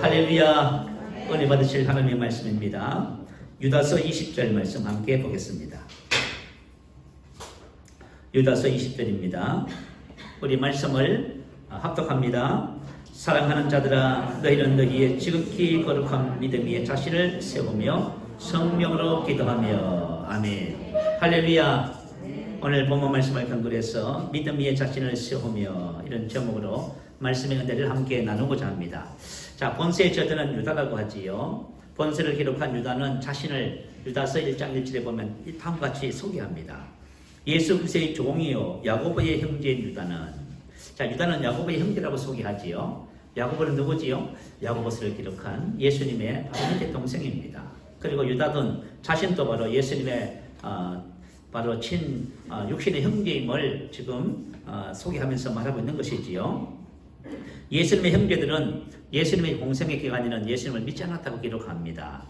할렐루야. 은혜 받으실 하나님의 말씀입니다. 유다서 20절 말씀 함께 보겠습니다. 유다서 20절입니다. 우리 말씀을 합독합니다. 사랑하는 자들아, 너희는 너희의 지극히 거룩한 믿음 위에 자신을 세우며 성령으로 기도하며. 아멘. 할렐루야. 오늘 본문 말씀을 근거해서 믿음 위에 자신을 세우며 이런 제목으로 말씀의 은혜를 함께 나누고자 합니다. 자, 본세의 저자는 유다라고 하지요. 본세를 기록한 유다는 자신을 유다서 1장 1절에 보면 다음과 같이 소개합니다. 예수 그리스도의 종이요 야고보의 형제인 유다는, 자, 유다는 야고보의 형제라고 소개하지요. 야고보는 누구지요? 야고보서를 기록한 예수님의 바로 밑에 동생입니다. 그리고 유다는 자신도 바로 예수님의 바로 육신의 형제임을 지금 소개하면서 말하고 있는 것이지요. 예수님의 형제들은 예수님의 공생의 기간에는 예수님을 믿지 않았다고 기록합니다.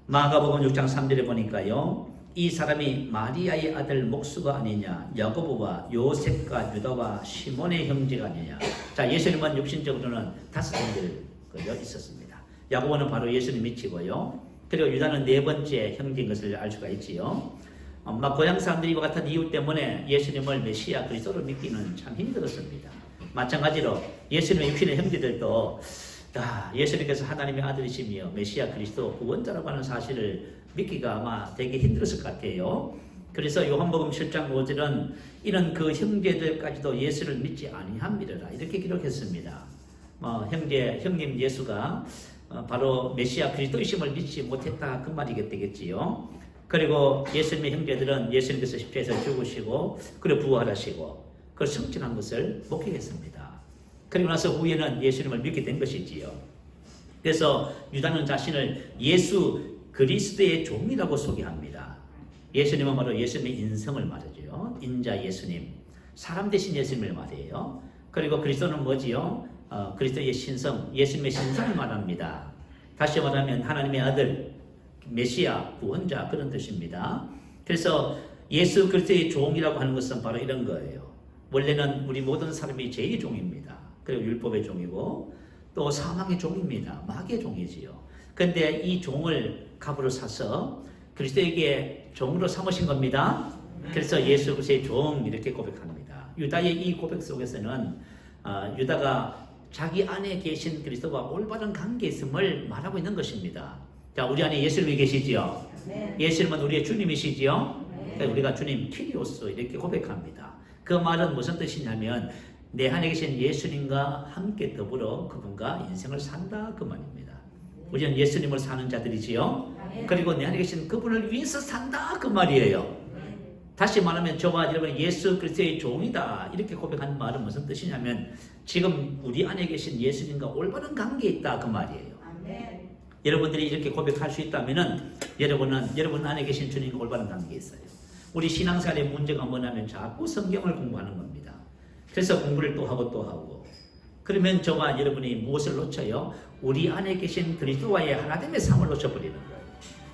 마가복음 6장 3절에 보니까요, 이 사람이 마리아의 아들 목수가 아니냐, 야고보와 요셉과 유다와 시몬의 형제가 아니냐. 자, 예수님은 육신적으로는 5형제가 있었습니다. 야고보는 바로 예수님 미치고요, 그리고 유다는 4번째 형제인 것을 알 수가 있지요. 고향 사람들과 같은 이유 때문에 예수님을 메시아 그리스도로 믿기는 참 힘들었습니다. 마찬가지로 예수님의 육신의 형제들도 예수님께서 하나님의 아들이시며 메시아 그리스도 구원자라고 하는 사실을 믿기가 아마 되게 힘들었을 것 같아요. 그래서 요한복음 7장 5절은 이런 그 형제들까지도 예수를 믿지 아니함이라 이렇게 기록했습니다. 형님 예수가 바로 메시아 그리스도이심을 믿지 못했다, 그 말이 되겠지요. 그리고 예수님의 형제들은 예수님께서 십자가에서 죽으시고 그리고 부활하시고 그걸 성취한 것을 목격했습니다. 그리고 나서 후에는 예수님을 믿게 된 것이지요. 그래서 유다는 자신을 예수 그리스도의 종이라고 소개합니다. 예수님은 바로 예수님의 인성을 말하죠. 인자 예수님, 사람 대신 예수님을 말해요. 그리고 그리스도는 뭐지요? 그리스도의 신성, 예수님의 신성을 말합니다. 다시 말하면 하나님의 아들, 메시아, 구원자, 그런 뜻입니다. 그래서 예수 그리스도의 종이라고 하는 것은 바로 이런 거예요. 원래는 우리 모든 사람이 제2의 종입니다. 그리고 율법의 종이고 또 사망의 종입니다. 마귀의 종이지요. 그런데 이 종을 값으로 사서 그리스도에게 종으로 삼으신 겁니다. 그래서 예수 그리스도의 종 이렇게 고백합니다. 유다의 이 고백 속에서는 유다가 자기 안에 계신 그리스도와 올바른 관계에 있음을 말하고 있는 것입니다. 자, 우리 안에 예수님이 계시지요. 예수님은 우리의 주님이시지요. 우리가 주님 키리오스 이렇게 고백합니다. 그 말은 무슨 뜻이냐면 내 안에 계신 예수님과 함께 더불어 그분과 인생을 산다, 그 말입니다. 우리는 예수님을 사는 자들이지요. 그리고 내 안에 계신 그분을 위해서 산다, 그 말이에요. 다시 말하면 저와 여러분이 예수 그리스도의 종이다 이렇게 고백하는 말은 무슨 뜻이냐면 지금 우리 안에 계신 예수님과 올바른 관계에 있다, 그 말이에요. 여러분들이 이렇게 고백할 수 있다면 여러분 안에 계신 주님과 올바른 관계에 있어요. 우리 신앙생활의 문제가 뭐냐면 자꾸 성경을 공부하는 겁니다. 그래서 공부를 또 하고 그러면 저와 여러분이 무엇을 놓쳐요? 우리 안에 계신 그리스도와의 하나됨의 삶을 놓쳐버리는 거예요.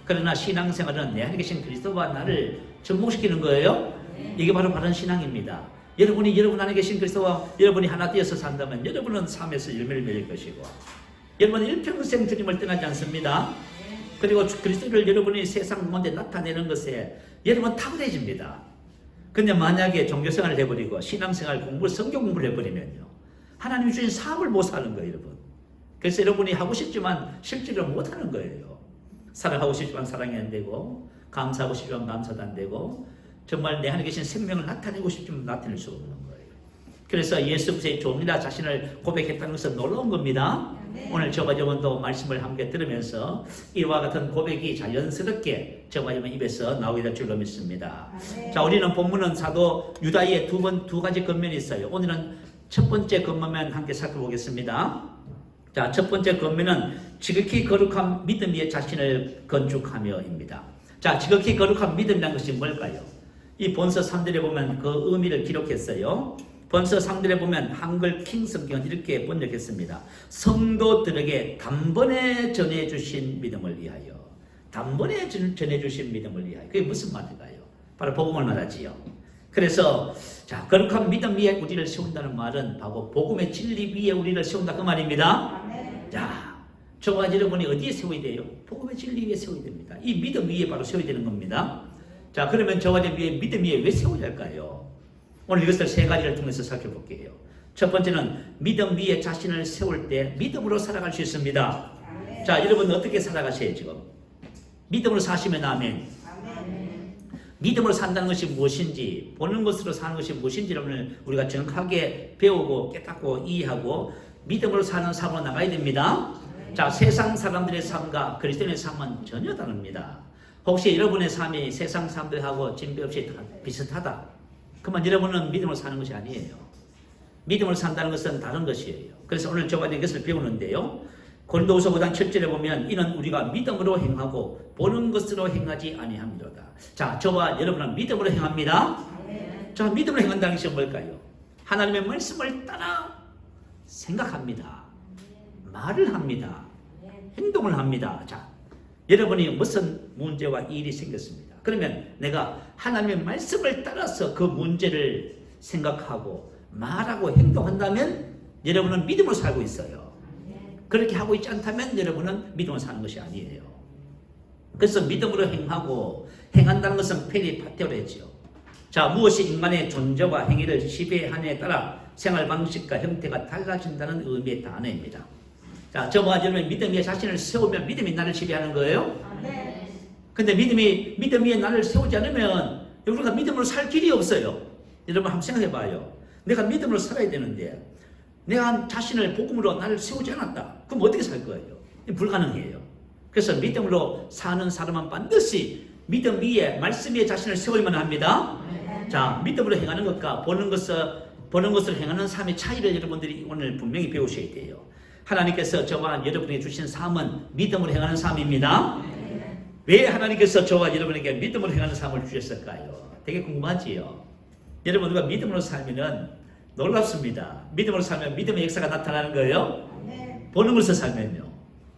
그러나 신앙생활은 내 안에 계신 그리스도와 나를 접목시키는 거예요. 이게 바로 바른 신앙입니다. 여러분이 여러분 안에 계신 그리스도와 여러분이 하나 되어서 산다면 여러분은 삶에서 열매를 맺을 것이고 여러분은 일평생 주님을 떠나지 않습니다. 그리고 그리스도를 여러분이 세상 가운데 나타내는 것에 여러분 탁월해집니다. 근데 만약에 종교생활을 해버리고 신앙생활 성경 공부를 해버리면요, 하나님이 주신 사업을 못 사는 거예요, 여러분. 그래서 여러분이 하고 싶지만 실제로 못 하는 거예요. 사랑하고 싶지만 사랑이 안 되고, 감사하고 싶지만 감사도 안 되고, 정말 내 안에 계신 생명을 나타내고 싶지만 나타낼 수 없는 거예요. 그래서 예수 그리스도의 종이라 자신을 고백했다는 것은 놀라운 겁니다. 오늘 저와 여러분도 말씀을 함께 들으면서 이와 같은 고백이 자연스럽게 저와 여러분 입에서 나오게 될 줄로 믿습니다. 자, 우리는 본문은 사도 유다의 두 가지 겉면이 있어요. 오늘은 첫 번째 겉면만 함께 살펴보겠습니다. 자, 첫 번째 겉면은 지극히 거룩한 믿음 위에 자신을 건축하며입니다. 자, 지극히 거룩한 믿음이라는 것이 뭘까요? 이 본서 3절에 보면 그 의미를 기록했어요. 본서 3절에 보면 한글 킹 성경은 이렇게 번역했습니다. 성도들에게 단번에 전해주신 믿음을 위하여. 단번에 전해주신 믿음을 위하여. 그게 무슨 말일까요? 바로 복음을 말하지요. 그래서 자, 거룩한 믿음 위에 우리를 세운다는 말은 바로 복음의 진리 위에 우리를 세운다, 그 말입니다. 자, 저와 여러분이 어디에 세워야 돼요? 복음의 진리 위에 세워야 됩니다. 이 믿음 위에 바로 세워야 되는 겁니다. 자, 그러면 저와 여러분 믿음 위에 왜 세워야 할까요? 오늘 이것을 세 가지를 통해서 살펴볼게요. 첫 번째는 믿음 위에 자신을 세울 때 믿음으로 살아갈 수 있습니다. 자, 여러분 어떻게 살아가세요 지금? 믿음으로 사시면 아멘. 믿음으로 산다는 것이 무엇인지, 보는 것으로 사는 것이 무엇인지를 우리가 정확하게 배우고 깨닫고 이해하고 믿음으로 사는 삶으로 나가야 됩니다. 자, 세상 사람들의 삶과 그리스도인의 삶은 전혀 다릅니다. 혹시 여러분의 삶이 세상 사람들하고 진배 없이 비슷하다, 그러면 여러분은 믿음으로 사는 것이 아니에요. 믿음으로 산다는 것은 다른 것이에요. 그래서 오늘 저가 이것을 배우는데요, 고린도후서 5장 7절에 보면 이는 우리가 믿음으로 행하고 보는 것으로 행하지 아니함이로다. 자, 저와 여러분은 믿음으로 행합니다. 자, 믿음으로 행한다는 것이 뭘까요? 하나님의 말씀을 따라 생각합니다. 말을 합니다. 행동을 합니다. 자, 여러분이 무슨 문제와 일이 생겼습니다. 그러면 내가 하나님의 말씀을 따라서 그 문제를 생각하고 말하고 행동한다면 여러분은 믿음으로 살고 있어요. 그렇게 하고 있지 않다면 여러분은 믿음으로 사는 것이 아니에요. 그래서 믿음으로 행하고 행한다는 것은 페리파테오로 했죠. 자, 무엇이 인간의 존재와 행위를 지배하느냐에 따라 생활 방식과 형태가 달라진다는 의미의 단어입니다. 자, 저와 여러분의 믿음 위에 자신을 세우면 믿음이 나를 지배하는 거예요. 근데 믿음 위에 나를 세우지 않으면 우리가 믿음으로 살 길이 없어요. 여러분 한번 생각해 봐요. 내가 믿음으로 살아야 되는데 내가 자신을 복음으로 나를 세우지 않았다. 그럼 어떻게 살 거예요? 불가능해요. 그래서 믿음으로 사는 사람은 반드시 믿음 위에, 말씀 위에 자신을 세우기만 합니다. 자, 믿음으로 행하는 것과 보는 것을 행하는 삶의 차이를 여러분들이 오늘 분명히 배우셔야 돼요. 하나님께서 저와 여러분에게 주신 삶은 믿음으로 행하는 삶입니다. 왜 하나님께서 저와 여러분에게 믿음으로 행하는 삶을 주셨을까요? 되게 궁금하지요. 여러분, 우리가 믿음으로 살면은 놀랍습니다. 믿음으로 살면 믿음의 역사가 나타나는 거예요. 보는 것을 살면요,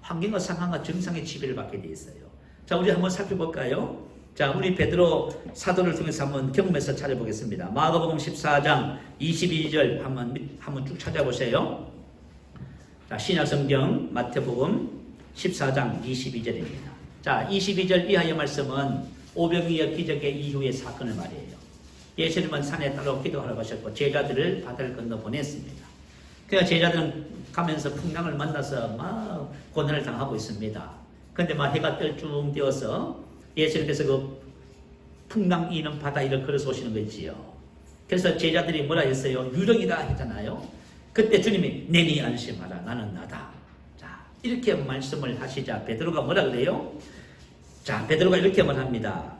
환경과 상황과 정상의 지배를 받게 돼 있어요. 자, 우리 한번 살펴볼까요? 자, 우리 베드로 사도를 통해서 한번 경험해서 찾아보겠습니다. 마가복음 14장 22절 한번 쭉 찾아보세요. 자, 신약성경 마태복음 14장 22절입니다. 자, 22절 이하의 말씀은 오병이어 기적의 이후의 사건을 말이에요. 예수님은 산에 따로 기도하러 가셨고 제자들을 바다를 건너 보냈습니다. 그러니까 제자들은 가면서 풍랑을 만나서 막 고난을 당하고 있습니다. 그런데 막 해가 뜰쭉 되어서 예수님께서 그 풍랑 이는 바다 위를 걸어서 오시는 거 있지요. 그래서 제자들이 뭐라 했어요? 유령이다 했잖아요. 그때 주님이 내니 안심하라, 나는 나다. 자, 이렇게 말씀을 하시자 베드로가 뭐라 그래요? 자, 베드로가 이렇게 말합니다.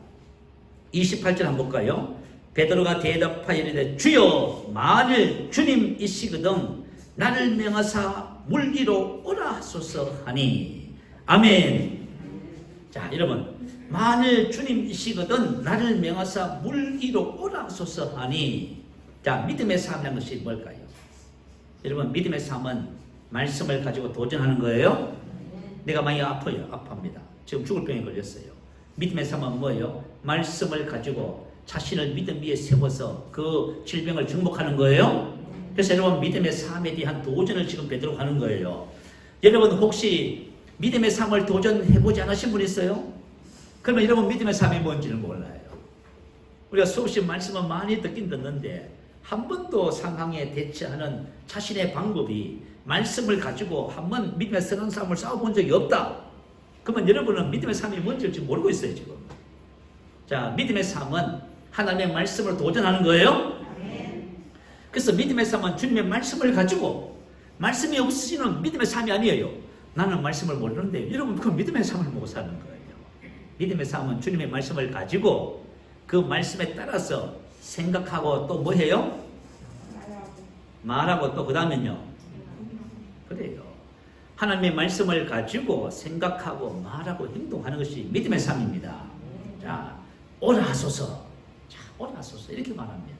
28절 한번 볼까요? 베드로가 대답하여 이르되 주여, 만일 주님이시거든 나를 명하사 물 위로 오라 하소서 하니. 아멘. 자, 여러분, 만일 주님이시거든 나를 명하사 물 위로 오라 하소서 하니. 자, 믿음의 삶이라는 것이 뭘까요? 여러분, 믿음의 삶은 말씀을 가지고 도전하는 거예요. 내가 많이 아파요. 아파합니다. 지금 죽을 병에 걸렸어요. 믿음의 삶은 뭐예요? 말씀을 가지고 자신을 믿음 위에 세워서 그 질병을 극복하는 거예요. 그래서 여러분, 믿음의 삶에 대한 도전을 지금 베드로가 하는 거예요. 여러분, 혹시 믿음의 삶을 도전해보지 않으신 분 있어요? 그러면 여러분, 믿음의 삶이 뭔지는 몰라요. 우리가 수없이 말씀은 많이 듣긴 듣는데 한 번도 상황에 대처하는 자신의 방법이 말씀을 가지고 한번 믿음의 선한 삶을 싸워본 적이 없다. 그러면 여러분은 믿음의 삶이 뭔지 모르고 있어요 지금. 자, 믿음의 삶은 하나님의 말씀을 도전하는 거예요. 그래서 믿음의 삶은 주님의 말씀을 가지고, 말씀이 없으시는 믿음의 삶이 아니에요. 나는 말씀을 모르는데 여러분, 그 믿음의 삶을 보고 사는 거예요. 믿음의 삶은 주님의 말씀을 가지고 그 말씀에 따라서 생각하고 또 뭐 해요? 말하고 또 그 다음엔요. 그래요. 하나님의 말씀을 가지고 생각하고 말하고 행동하는 것이 믿음의 삶입니다. 자, 오라 하소서. 자, 오라 하소서. 이렇게 말합니다.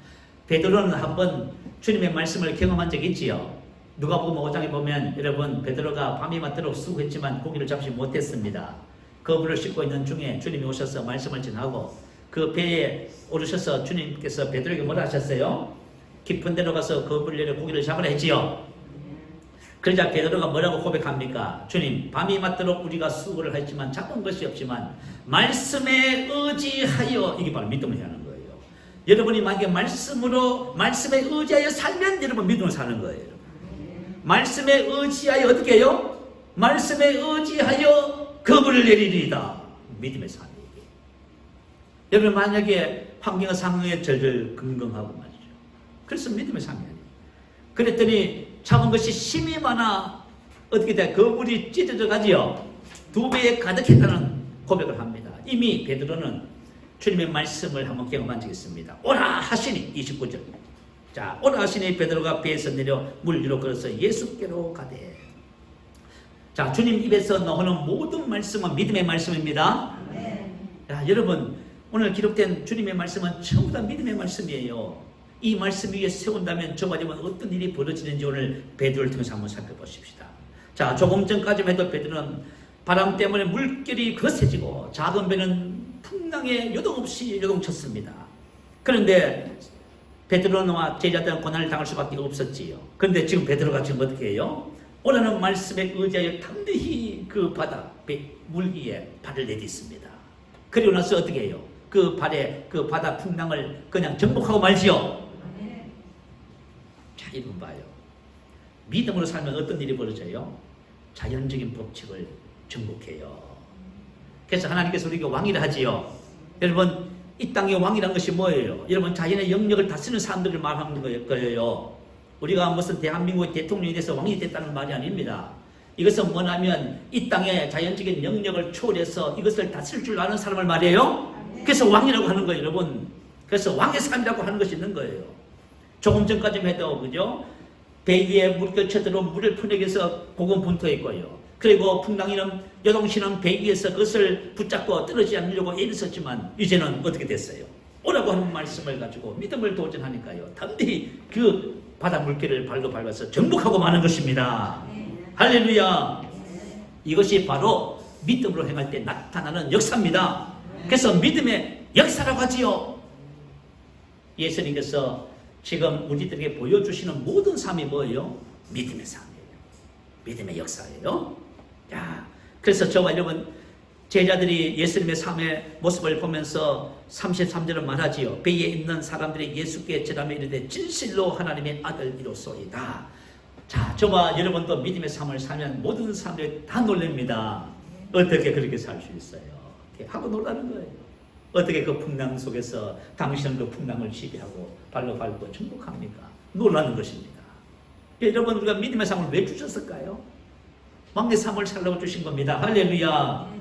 베드로는 한번 주님의 말씀을 경험한 적이 있지요. 누가복음 5장에 보면 여러분, 베드로가 밤이 맞도록 수고했지만 고기를 잡지 못했습니다. 그 물을 씻고 있는 중에 주님이 오셔서 말씀을 전하고 그 배에 오르셔서 주님께서 베드로에게 뭐라 하셨어요? 깊은 데로 가서 그 물 내려 고기를 잡으라 했지요. 그러자 베드로가 뭐라고 고백합니까? 주님, 밤이 맞도록 우리가 수고를 했지만 잡은 것이 없지만 말씀에 의지하여, 이게 바로 믿음을 해야 하는 거예요. 여러분이 만약에 말씀에 의지하여 살면 여러분 믿음을 사는 거예요. 말씀에 의지하여 어떻게 해요? 말씀에 의지하여 겁을 내리리이다. 믿음의 삶이에요. 여러분 만약에 환경과 상황에 절절 긍긍하고 말이죠. 그래서 믿음의 삶이 아니에요. 그랬더니 잡은 것이 심이 많아 어떻게 돼? 거물이 찢어져 가지요. 2배에 가득했다는 고백을 합니다. 이미 베드로는 주님의 말씀을 한번 경험한 적이 있습니다. 오라 하시니 29절. 자, 오라 하시니 베드로가 배에서 내려 물 위로 걸어서 예수께로 가되. 자, 주님 입에서 나오는 모든 말씀은 믿음의 말씀입니다. 자, 여러분 오늘 기록된 주님의 말씀은 전부 다 믿음의 말씀이에요. 이 말씀 위에 세운다면 저와 여러분 어떤 일이 벌어지는지 오늘 베드로를 통해서 한번 살펴보십시다. 자, 조금 전까지만 해도 베드로는 바람 때문에 물결이 거세지고 작은 배는 풍랑에 요동없이 요동쳤습니다. 그런데 베드로와 제자들은 고난을 당할 수밖에 없었지요. 그런데 지금 베드로가 지금 어떻게 해요? 오라는 말씀에 의지하여 담대히 그 바다 물 위에 발을 내딛습니다. 그리고 나서 어떻게 해요? 그 바다 풍랑을 그냥 정복하고 말지요. 자, 이건 봐요. 믿음으로 살면 어떤 일이 벌어져요? 자연적인 법칙을 정복해요. 그래서 하나님께서 우리에게 왕이라 하지요. 여러분 이 땅의 왕이란 것이 뭐예요? 여러분 자연의 영역을 다스리는 사람들을 말하는 거예요. 우리가 무슨 대한민국의 대통령이 돼서 왕이 됐다는 말이 아닙니다. 이것은 뭐냐면 이 땅의 자연적인 영역을 초월해서 이것을 다스릴 줄 아는 사람을 말해요. 그래서 왕이라고 하는 거예요, 여러분. 그래서 왕의 삶이라고 하는 것이 있는 거예요. 조금 전까지만 해도 그죠? 배 위에 물결 쳐들어온 물을 푸내기에서 고군분투 했고요. 그리고 풍랑이는 여동치는 배 위에서 그것을 붙잡고 떨어지지 않으려고 애를 썼지만 이제는 어떻게 됐어요? 오라고 하는 말씀을 가지고 믿음을 도전하니까요. 담대히 그 바다 물결을 발로 밟아서 정복하고 마는 것입니다. 할렐루야. 이것이 바로 믿음으로 행할 때 나타나는 역사입니다. 그래서 믿음의 역사라고 하지요. 예수님께서 지금 우리들에게 보여주시는 모든 삶이 뭐예요? 믿음의 삶이에요. 믿음의 역사예요. 야, 그래서 저와 여러분 제자들이 예수님의 삶의 모습을 보면서 33절은 말하지요. 배에 있는 사람들이 예수께 제담에 이르되 진실로 하나님의 아들이로소이다. 자, 저와 여러분도 믿음의 삶을 살면 모든 사람들이 다 놀랍니다. 어떻게 그렇게 살 수 있어요? 하고 놀라는 거예요. 어떻게 그 풍랑 속에서 당신은 그 풍랑을 지배하고 발로 밟고 정복합니까? 놀라는 것입니다. 여러분 우리가 믿음의 삶을 왜 주셨을까요? 왕의 삶을 살라고 주신 겁니다. 할렐루야.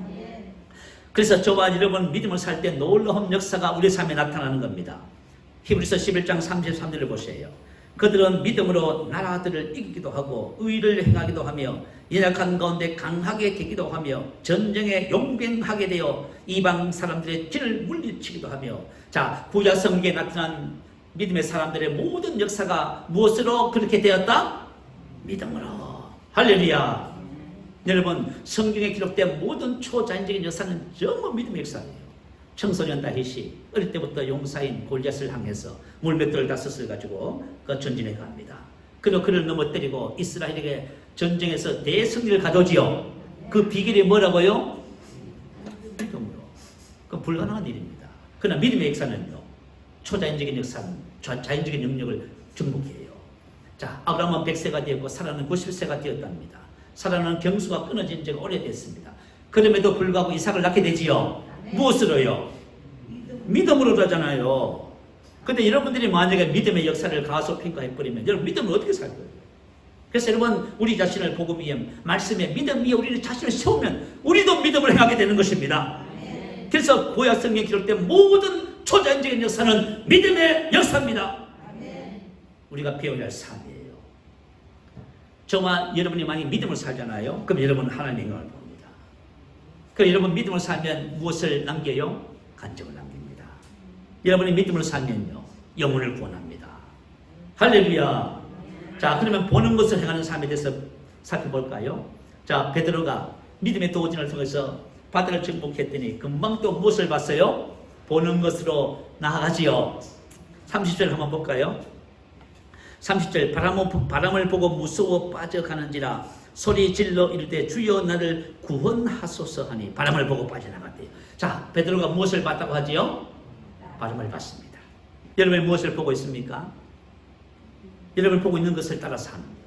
그래서 저와 여러분 믿음을 살 때 놀라운 역사가 우리 삶에 나타나는 겁니다. 히브리서 11장 33절을 보세요. 그들은 믿음으로 나라들을 이기기도 하고 의를 행하기도 하며 연약한 가운데 강하게 되기도 하며 전쟁에 용병하게 되어 이방 사람들의 진을 물리치기도 하며. 자, 구약 성경에 나타난 믿음의 사람들의 모든 역사가 무엇으로 그렇게 되었다? 믿음으로. 할렐루야. 여러분 성경에 기록된 모든 초자연적인 역사는 전부 믿음의 역사예요. 청소년 다윗이 어릴 때부터 용사인 골리앗을 향해서 물맷돌을 5을 가지고 그 전진해 갑니다. 그리고 그를 넘어뜨리고 이스라엘에게 전쟁에서 대승리를 가져오지요. 그 비결이 뭐라고요? 믿음으로. 그건 불가능한 일입니다. 그러나 믿음의 역사는요, 초자연적인 역사는 자연적인 영역을 정복해요. 자, 아브라함은 100세가 되었고 사라는 90세가 되었답니다. 사라는 경수가 끊어진 지가 오래됐습니다. 그럼에도 불구하고 이삭을 낳게 되지요. 무엇으로요? 믿음으로잖아요. 근데 여러분들이 만약에 믿음의 역사를 가소평가해버리면 여러분 믿음을 어떻게 살 거예요? 그래서 여러분 우리 자신을 복음 위에 말씀에 믿음 위에 우리 자신을 세우면 우리도 믿음을 행하게 되는 것입니다. 그래서 구약 성경에 기록된 모든 초자연적인 역사는 믿음의 역사입니다. 우리가 배워야 할 삶이에요. 저와 여러분이 만약 믿음을 살잖아요. 그럼 여러분은 하나님의 영광을 봅니다. 그럼 여러분 믿음을 살면 무엇을 남겨요? 간증을 남깁니다. 여러분이 믿음을 살면요, 영혼을 구원합니다. 할렐루야. 자, 그러면 보는 것을 행하는 삶에 대해서 살펴볼까요? 자, 베드로가 믿음의 도전을 통해서 바다를 정복했더니 금방 또 무엇을 봤어요? 보는 것으로 나아가지요. 30절 한번 볼까요? 30절 바람을 보고 무서워 빠져가는지라 소리 질러 이르되 주여 나를 구원하소서 하니 바람을 보고 빠져나갔대요. 자, 베드로가 무엇을 봤다고 하지요? 바람을 봤습니다. 여러분이 무엇을 보고 있습니까? 여러분이 보고 있는 것을 따라 사는 거예요.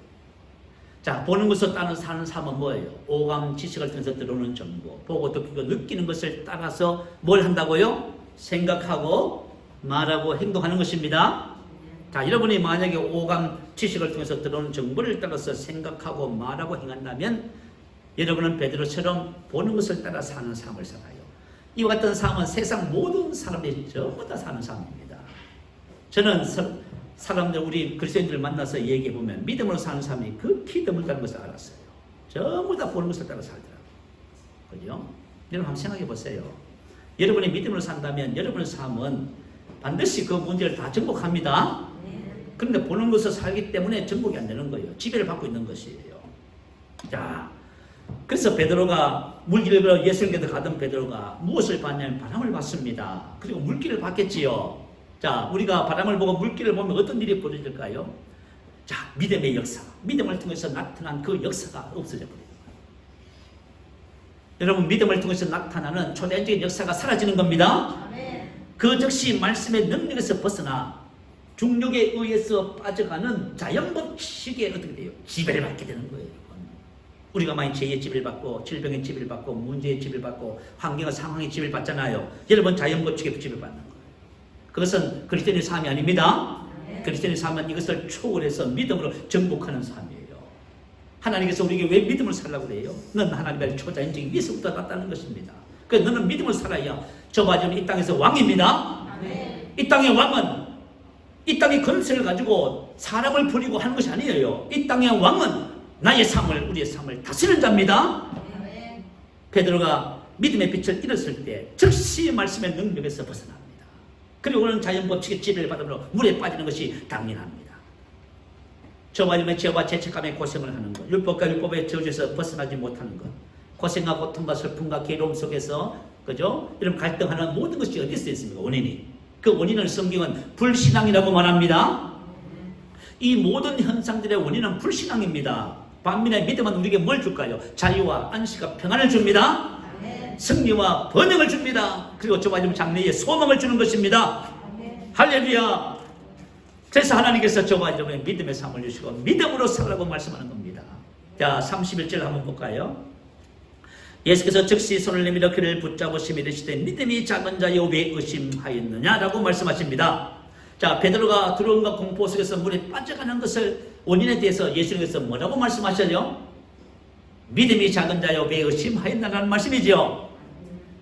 자, 보는 것을 따라 사는 삶은 뭐예요? 오감 지식을 통해서 들어오는 정보, 보고 듣고 느끼는 것을 따라서 뭘 한다고요? 생각하고 말하고 행동하는 것입니다. 자, 여러분이 만약에 오감 지식을 통해서 들어오는 정보를 따라서 생각하고 말하고 행한다면 여러분은 베드로처럼 보는 것을 따라 사는 삶을 살아요. 이와 같은 삶은 세상 모든 사람들이 전부 다 사는 삶입니다. 저는 사람들, 우리 그리스도인들을 만나서 얘기해 보면 믿음으로 사는 삶이 극히 드물다는 것을 알았어요. 전부 다 보는 것을 따라 살더라고요. 그죠? 여러분 한번 생각해 보세요. 여러분이 믿음으로 산다면 여러분의 삶은 반드시 그 문제를 다 정복합니다. 그런데 보는 것을 살기 때문에 정복이 안 되는 거예요. 지배를 받고 있는 것이에요. 자, 그래서 베드로가 물길을 걸어 예수님께서 가던 베드로가 무엇을 봤냐면 바람을 봤습니다. 그리고 물길을 봤겠지요. 자, 우리가 바람을 보고 물길을 보면 어떤 일이 벌어질까요? 자, 믿음의 역사, 믿음을 통해서 나타난 그 역사가 없어져 버려요. 여러분, 믿음을 통해서 나타나는 초대적인 역사가 사라지는 겁니다. 그 즉시 말씀의 능력에서 벗어나 중력에 의해서 빠져가는 자연법칙에 어떻게 돼요? 지배를 받게 되는 거예요. 우리가 많이 죄의 지배를 받고 질병의 지배를 받고 문제의 지배를 받고 환경과 상황의 지배를 받잖아요. 여러분, 자연법칙에 지배를 받는 거예요. 그것은 그리스도인의 삶이 아닙니다. 그리스도인의 삶은 이것을 초월해서 믿음으로 정복하는 삶이에요. 하나님께서 우리에게 왜 믿음을 살라고 그래요? 너는 하나님의 초자연적인 위에서부터 났다는 것입니다. 그래서 너는 믿음을 살아야 저와 지금 이 땅에서 왕입니다. 이 땅의 왕은 이 땅의 권세를 가지고 사람을 부리고 하는 것이 아니에요. 이 땅의 왕은 나의 삶을, 우리의 삶을 다스리는 자입니다. 베드로가 믿음의 빛을 잃었을 때 즉시 말씀의 능력에서 벗어납니다. 그리고 그는 자연법칙의 지배를 받으므로 물에 빠지는 것이 당연합니다. 저와 여러분의 죄와 죄책감에 고생을 하는 것, 율법과 율법의 저주에서 벗어나지 못하는 것, 고생과 고통과 슬픔과 괴로움 속에서, 그죠? 이런 갈등하는 모든 것이 어디서 있습니까? 원인이. 그 원인을 성경은 불신앙이라고 말합니다. 이 모든 현상들의 원인은 불신앙입니다. 반면에 믿음은 우리에게 뭘 줄까요? 자유와 안식과 평안을 줍니다. 승리와 번영을 줍니다. 그리고 저와 여러분 장래에 소망을 주는 것입니다. 할렐루야. 그래서 하나님께서 저와 여러분의 믿음의 삶을 주시고 믿음으로 살라고 말씀하는 겁니다. 자, 31절 한번 볼까요? 예수께서 즉시 손을 내밀어 그를 붙잡으시며 이르시되 믿음이 작은 자여 왜 의심하였느냐라고 말씀하십니다. 자, 베드로가 두려움과 공포 속에서 물에 빠져가는 것을 원인에 대해서 예수님께서 뭐라고 말씀하셔요? 믿음이 작은 자여 왜 의심하였나라는 말씀이죠.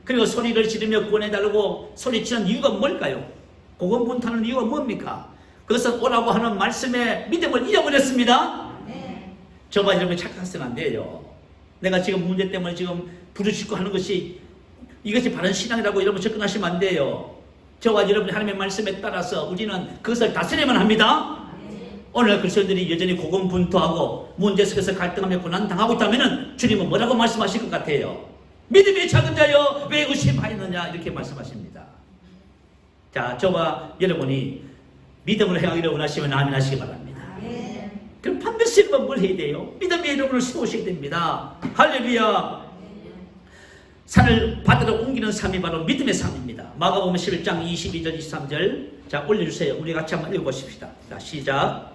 그리고 소리를 지르며 구원해달라고 소리치는 이유가 뭘까요? 고군분투하는 이유가 뭡니까? 그것은 오라고 하는 말씀에 믿음을 잃어버렸습니다. 저와 여러분이 착각해서는 안 돼요. 내가 지금 문제 때문에 지금 부르짖고 하는 것이 이것이 바른 신앙이라고 여러분 접근하시면 안 돼요. 저와 여러분이 하나님의 말씀에 따라서 우리는 그것을 다스려야만 합니다. 오늘 그리스도인들이 여전히 고군분투하고 문제 속에서 갈등하며 고난당하고 있다면 주님은 뭐라고 말씀하실 것 같아요? 믿음이 작은 자여 왜 의심하였느냐 이렇게 말씀하십니다. 자, 저와 여러분이 믿음을 행하기를 원하시면 아멘 하시기 바랍니다. 그럼 반드시 여러분 뭘 해야 돼요? 믿음의 여러분을 세우셔야 됩니다. 할렐루야. 산을 바다로 옮기는 삶이 바로 믿음의 삶입니다. 마가복음 11장 22절 23절 자 올려주세요. 우리 같이 한번 읽어보십시다. 자, 시작.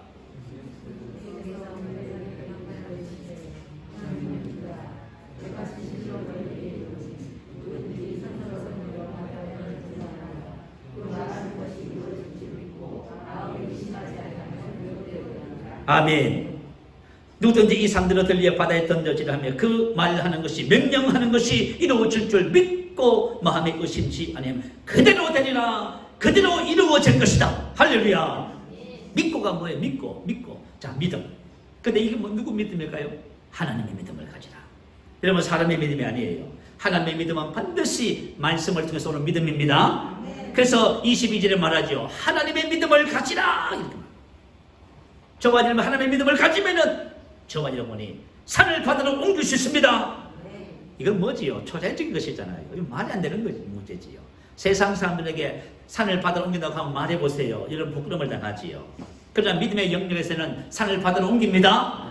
아멘. 누구든지 이 산들을 들려 바다에 던져지라 하며 그 말하는 것이 명령하는 것이 이루어질 줄 믿고 마음에 의심치 아니하면 그대로 되리라. 그대로 이루어질 것이다. 할렐루야. 믿고가 뭐예요? 믿고. 자, 믿음. 근데 이게 뭐 누구 믿음일까요? 하나님의 믿음을 가지라. 여러분, 사람의 믿음이 아니에요. 하나님의 믿음은 반드시 말씀을 통해서 오는 믿음입니다. 그래서 22절에 말하죠. 하나님의 믿음을 가지라. 이렇게 말합니다. 저와 여러분 하나님의 믿음을 가지면은 저와 여러분이 산을 바다로 옮길 수 있습니다. 이건 뭐지요? 초자연적인 것이잖아요. 이건 말이 안 되는 문제지요. 세상 사람들에게 산을 바다로 옮긴다고 하면 말해보세요. 이런 부끄러움을 당하지요. 그러나 믿음의 영역에서는 산을 바다로 옮깁니다.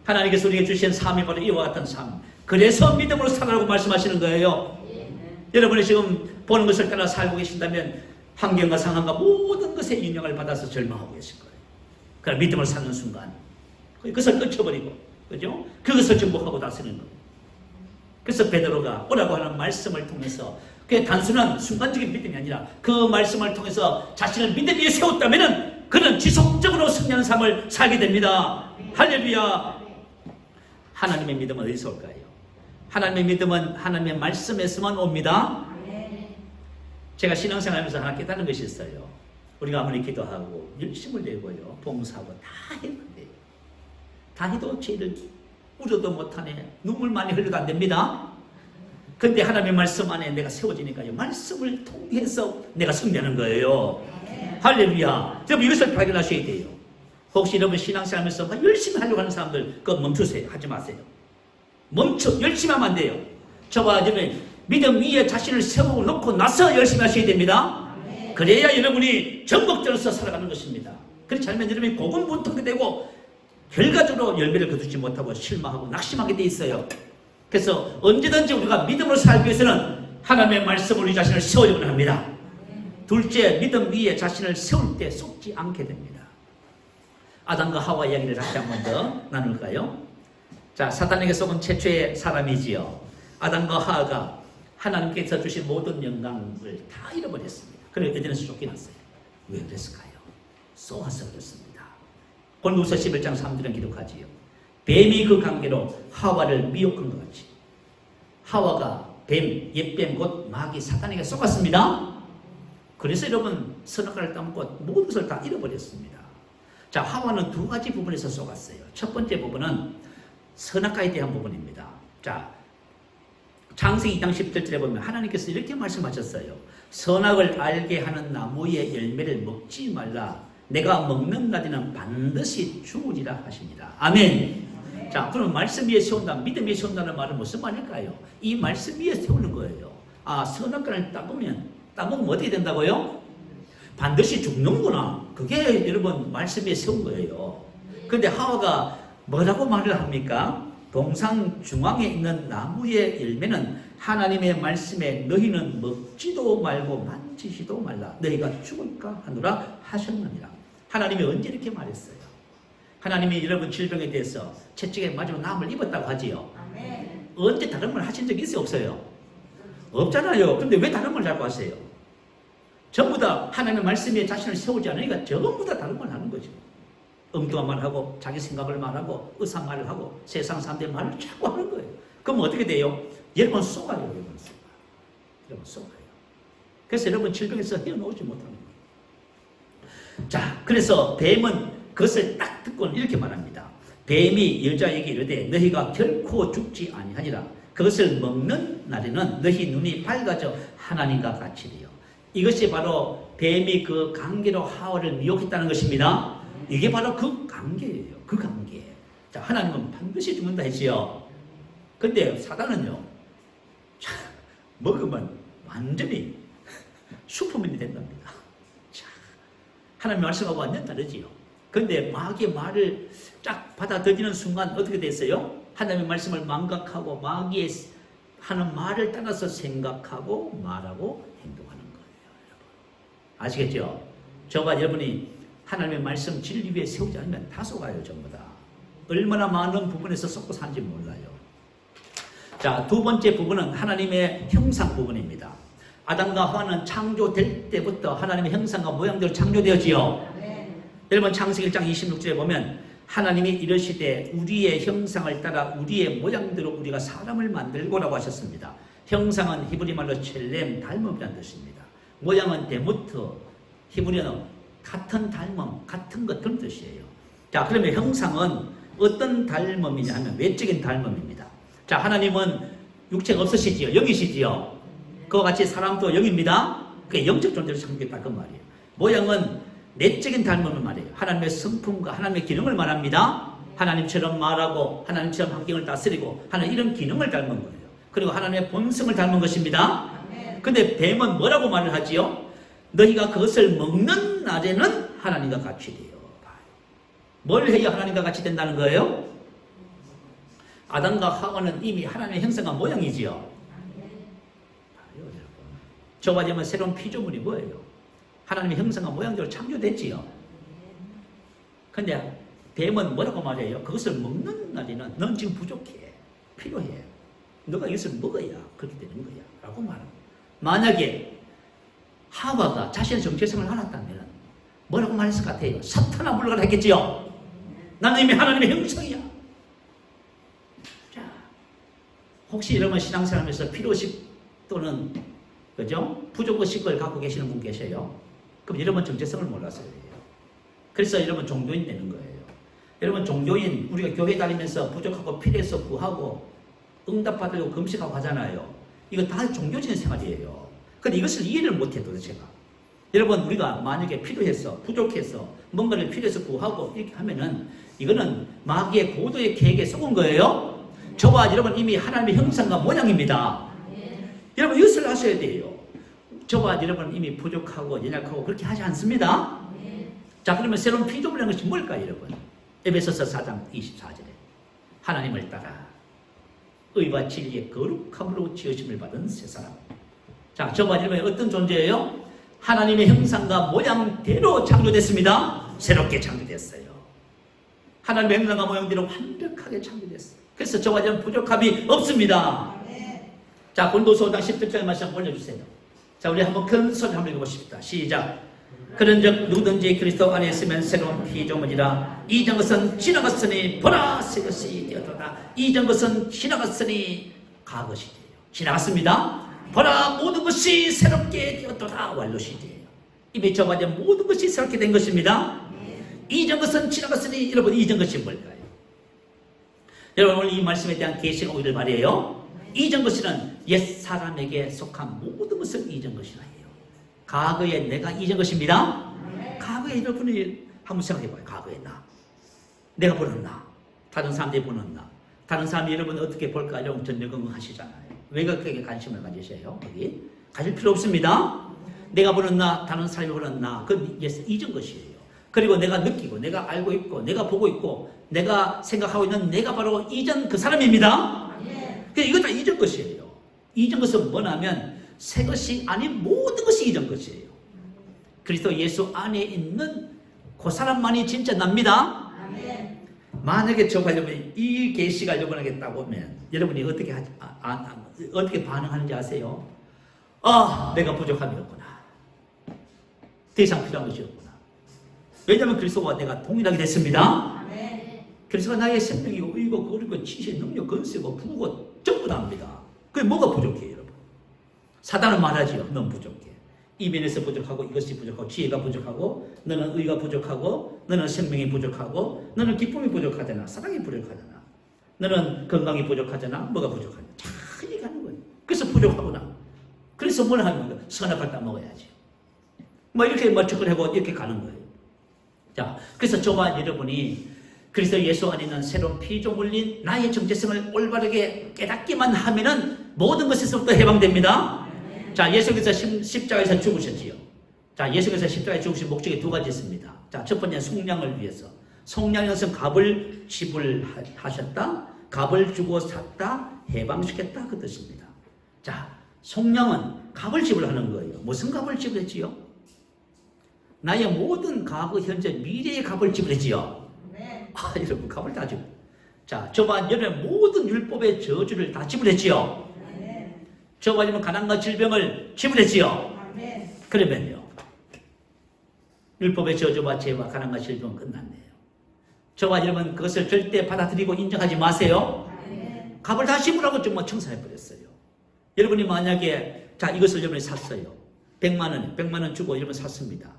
하나님께서 우리에게 주신 삶이 바로 이와 같은 삶. 그래서 믿음으로 살아라고 말씀하시는 거예요. 여러분이 지금 보는 것을 따라 살고 계신다면 환경과 상황과 모든 것에 영향을 받아서 절망하고 계실 거예요. 그러나 믿음을 사는 순간 그것을 끊쳐버리고, 그죠? 그것을 정복하고 다스리는 거예요. 그래서 베드로가 오라고 하는 말씀을 통해서 그게 단순한 순간적인 믿음이 아니라 그 말씀을 통해서 자신을 믿음 위에 세웠다면 그는 지속적으로 승리하는 삶을 살게 됩니다. 할렐루야. 하나님의 믿음은 어디서 올까요? 하나님의 믿음은 하나님의 말씀에서만 옵니다. 제가 신앙생활하면서 하나 깨달은 것이 있어요. 우리가 아무리 기도하고 열심을 내고요, 봉사하고 다 했는데 다 해도 죄를 우려도 못하네, 눈물 많이 흘려도 안 됩니다. 근데 하나님의 말씀 안에 내가 세워지니까요, 말씀을 통해서 내가 승리하는 거예요. 할렐루야. 여러분 이것을 발견하셔야 돼요. 혹시 여러분 신앙생활하면서 막 열심히 하려고 하는 사람들 그거 멈추세요. 하지 마세요. 열심히 하면 안 돼요. 저와 여러분 믿음 위에 자신을 세워놓고 나서 열심히 하셔야 됩니다. 그래야 여러분이 전복자로서 살아가는 것입니다. 그렇지 않으면 여러분이 고군분투하게 되고 결과적으로 열매를 거두지 못하고 실망하고 낙심하게 돼 있어요. 그래서 언제든지 우리가 믿음으로 살기 위해서는 하나님의 말씀으로 우리 자신을 세우려고 합니다. 둘째, 믿음 위에 자신을 세울 때 속지 않게 됩니다. 아담과 하와 이야기를 다시 한 번 더 나눌까요? 자, 사단에게 속은 최초의 사람이지요. 아담과 하와가 하나님께서 주신 모든 영광을 다 잃어버렸습니다. 그리고 에덴에서 쫓겨났어요. 왜 그랬을까요? 쏘아서 그렇습니다. 골로새 11장 3절은 기록하지요. 뱀이 그 관계로 하와를 미혹한 것 같이 하와가 뱀, 옛뱀 곧 마귀 사단에게 쏘았습니다. 그래서 여러분 선악과를 따먹고 모든 것을 다 잃어버렸습니다. 자, 하와는 두 가지 부분에서 쏘았어요. 첫 번째 부분은 선악과에 대한 부분입니다. 자, 창세기 2장 17절에 보면 하나님께서 이렇게 말씀하셨어요. 선악을 알게 하는 나무의 열매를 먹지 말라. 내가 먹는 날에는 반드시 죽으리라 하십니다. 아멘. 자, 그럼 말씀 위에 세운다, 믿음 위에 세운다는 말은 무슨 말일까요? 이 말씀 위에 세우는 거예요. 아, 선악과를 따먹으면 어떻게 된다고요? 반드시 죽는구나. 그게 여러분 말씀 위에 세운 거예요. 그런데 하와가 뭐라고 말을 합니까? 동상 중앙에 있는 나무의 열매는 하나님의 말씀에 너희는 먹지도 말고 만지지도 말라. 너희가 죽을까 하노라 하셨느니라. 하나님이 언제 이렇게 말했어요? 하나님이 여러분 질병에 대해서 채찍에 맞으면 남을 입었다고 하지요. 언제 다른 말 하신 적이 있어요? 없어요? 없잖아요. 근데 왜 다른 말 자꾸 하세요? 전부 다 하나님의 말씀에 자신을 세우지 않으니까 전부 다 다른 말 하는 거죠. 엉뚱한 말을 하고 자기 생각을 말하고 의사 말을 하고 세상 사람들의 말을 자꾸 하는 거예요. 그럼 어떻게 돼요? 여러분 속아요. 여러분 속아요. 그래서 여러분 질병에서 헤어나오지 못하는 거예요. 자, 그래서 뱀은 그것을 딱 듣고는 이렇게 말합니다. 뱀이 여자에게 이르되 너희가 결코 죽지 아니하니라. 그것을 먹는 날에는 너희 눈이 밝아져 하나님과 같이 되어. 이것이 바로 뱀이 그 관계로 하와를 미혹했다는 것입니다. 이게 바로 그 관계예요. 그 관계. 자, 하나님은 반드시 죽는다 했지요. 근데 사단은요, 자, 먹으면 완전히 슈퍼맨이 된답니다. 자, 하나님 말씀하고 완전 다르지요. 근데 마귀의 말을 쫙 받아들이는 순간 어떻게 됐어요? 하나님의 말씀을 망각하고 마귀의 하는 말을 따라서 생각하고 말하고 행동하는 거예요. 여러분. 아시겠죠? 저와 여러분이 하나님의 말씀 진리 위에 세우지 않으면 다 속아요. 전부 다. 얼마나 많은 부분에서 썩고 사는지 몰라요. 자, 두 번째 부분은 하나님의 형상 부분입니다. 아담과 하와는 창조될 때부터 하나님의 형상과 모양대로 창조되었지요. 여러분 창세기 1장 26절에 보면 하나님이 이르시되 우리의 형상을 따라 우리의 모양대로 우리가 사람을 만들고라고 하셨습니다. 형상은 히브리 말로 첼렘, 닮음이라는 뜻입니다. 모양은 데무트, 히브리어는 같은 닮음, 같은 것 그런 뜻이에요. 자, 그러면 형상은 어떤 닮음이냐 하면 외적인 닮음입니다. 자, 하나님은 육체가 없으시지요. 영이시지요. 그와 같이 사람도 영입니다. 그게 영적 존재로 창조했다 그 말이에요. 모양은 내적인 닮음을 말해요. 하나님의 성품과 하나님의 기능을 말합니다. 하나님처럼 말하고 하나님처럼 환경을 다스리고 하는 이런 기능을 닮은 거예요. 그리고 하나님의 본성을 닮은 것입니다. 근데 뱀은 뭐라고 말을 하지요? 너희가 그것을 먹는 날에는 하나님과 같이 돼요. 뭘 해야 하나님과 같이 된다는 거예요? 아담과 하와는 이미 하나님의 형상과 모양이지요. 저와 여러분 새로운 피조물이 뭐예요? 하나님의 형상과 모양대로 창조됐지요. 근데 뱀은 뭐라고 말해요? 그것을 먹는 날에는 넌 지금 부족해, 필요해, 너가 이것을 먹어야 그렇게 되는 거야 라고 말합니다. 만약에 하와가 자신의 정체성을 알았다면 뭐라고 말했을 것 같아요? 사탄아 물러가라 했겠지요. 나는 이미 하나님의 형상이야. 자, 혹시 여러분 신앙생활하면서 필요식 또는 그죠? 부족의식을 갖고 계시는 분 계셔요? 그럼 여러분 정체성을 몰라서요. 그래서 여러분 종교인 되는 거예요. 여러분 종교인, 우리가 교회 다니면서 부족하고 필요해서 구하고 응답받으려고 금식하고 하잖아요. 이거 다 종교적인 생활이에요. 근데 이것을 이해를 못해 도대체가. 여러분 우리가 만약에 필요해서 부족해서 뭔가를 필요해서 구하고 이렇게 하면은 이거는 마귀의 고도의 계획에 속은 거예요. 저와 여러분 이미 하나님의 형상과 모양입니다. 여러분 이것을 아셔야 돼요. 저와 여러분 이미 부족하고 연약하고 그렇게 하지 않습니다. 자, 그러면 새로운 피조물이라는 것이 뭘까요, 여러분? 에베소서 4장 24절에 하나님을 따라 의와 진리의 거룩함으로 지으심을 받은 새 사람. 자, 저와 여러분이 어떤 존재예요? 하나님의 형상과 모양대로 창조됐습니다. 새롭게 창조됐어요. 하나님의 형상과 모양대로 완벽하게 창조됐어요. 그래서 저와 여러분 부족함이 없습니다. 자, 고린도서 5장 10절의 말씀 올려주세요. 자, 우리 한번 큰 소리 한번 읽어보십시다. 시작. 그런즉 누구든지 그리스도 안에 있으면 새로운 피조물이라. 이전 것은 지나갔으니 보라 새 것이 되었도다. 이전 것은 지나갔으니 과거시 되요. 지나갔습니다. 보라 모든 것이 새롭게 되었도다. 완료시 되요. 이미 저와 모든 것이 새롭게 된 것입니다. 이전 것은 지나갔으니 여러분 이전 것이 뭘까요? 여러분 오늘 이 말씀에 대한 계시가 오기를 바라요. 이전 것은 옛 사람에게 속한 모든 것을 이전 것이라 해요. 과거에 내가 이전 것입니다. 과거에 여러분이 한번 생각해봐요. 과거에 내가 보는 나, 다른 사람들이 보는 나, 다른 사람이 여러분 어떻게 볼까 여러분 전력은 하시잖아요. 왜 그렇게 관심을 가지세요? 거기 가질 필요 없습니다. 내가 보는 나, 다른 사람이 보는 나, 그건 이전 것이에요. 그리고 내가 느끼고, 내가 알고 있고, 내가 보고 있고, 내가 생각하고 있는 내가 바로 이전 그 사람입니다. 이거 다 이전 것이에요. 이전 것은 뭐냐면 새 것이 아닌 모든 것이 이전 것이에요. 그리스도 예수 안에 있는 그 사람만이 진짜 납니다. 만약에 저가 여러분이 이 계시가 여러분에겠다고 하면 여러분이 어떻게 어떻게 반응하는지 아세요? 아, 내가 부족함이 없구나. 더 이상 필요한 것이 없구나. 왜냐하면 그리스도와 내가 동일하게 됐습니다. 그리스도가 나의 생명이고 의고 거룩고 지혜의 능력 건세고 부고 전부 다 합니다. 그게 뭐가 부족해요, 여러분? 사단은 말하지요. 넌 부족해. 이면에서 부족하고 이것이 부족하고 지혜가 부족하고 너는 의가 부족하고 너는 생명이 부족하고 너는 기쁨이 부족하잖아. 사랑이 부족하잖아. 너는 건강이 부족하잖아. 뭐가 부족하냐. 다 얘기하는 거예요. 그래서 부족하구나. 그래서 뭘 하는 거예요? 선악을 따먹어야지. 뭐 이렇게 멀쩡을 하고 이렇게 가는 거예요. 자, 그래서 저와 여러분이 그리스도 예수 안에 있는 새로운 피조물인 나의 정체성을 올바르게 깨닫기만 하면은 모든 것에서부터 해방됩니다. 자, 예수께서 십자가에서 죽으셨지요. 자, 예수께서 십자가에 죽으신 목적이 두 가지 있습니다. 자, 첫 번째는 속량을 위해서. 속량인 것은 값을 지불하셨다, 값을 주고 샀다, 해방시켰다 그 뜻입니다. 자, 속량은 값을 지불하는 거예요. 무슨 값을 지불했지요? 나의 모든 과거, 현재, 미래의 값을 지불했지요. 아, 여러분 값을 다 지불. 자, 저와 여러분의 모든 율법의 저주를 다 지불했지요. 저와 여러분 가난과 질병을 지불했지요. 그러면요, 율법의 저주와 죄와 가난과 질병은 끝났네요. 저와 여러분 그것을 절대 받아들이고 인정하지 마세요. 값을 다 지불하고 정말 청산해버렸어요. 여러분이 만약에 자 이것을 여러분이 샀어요. 100만 원 주고 여러분 샀습니다.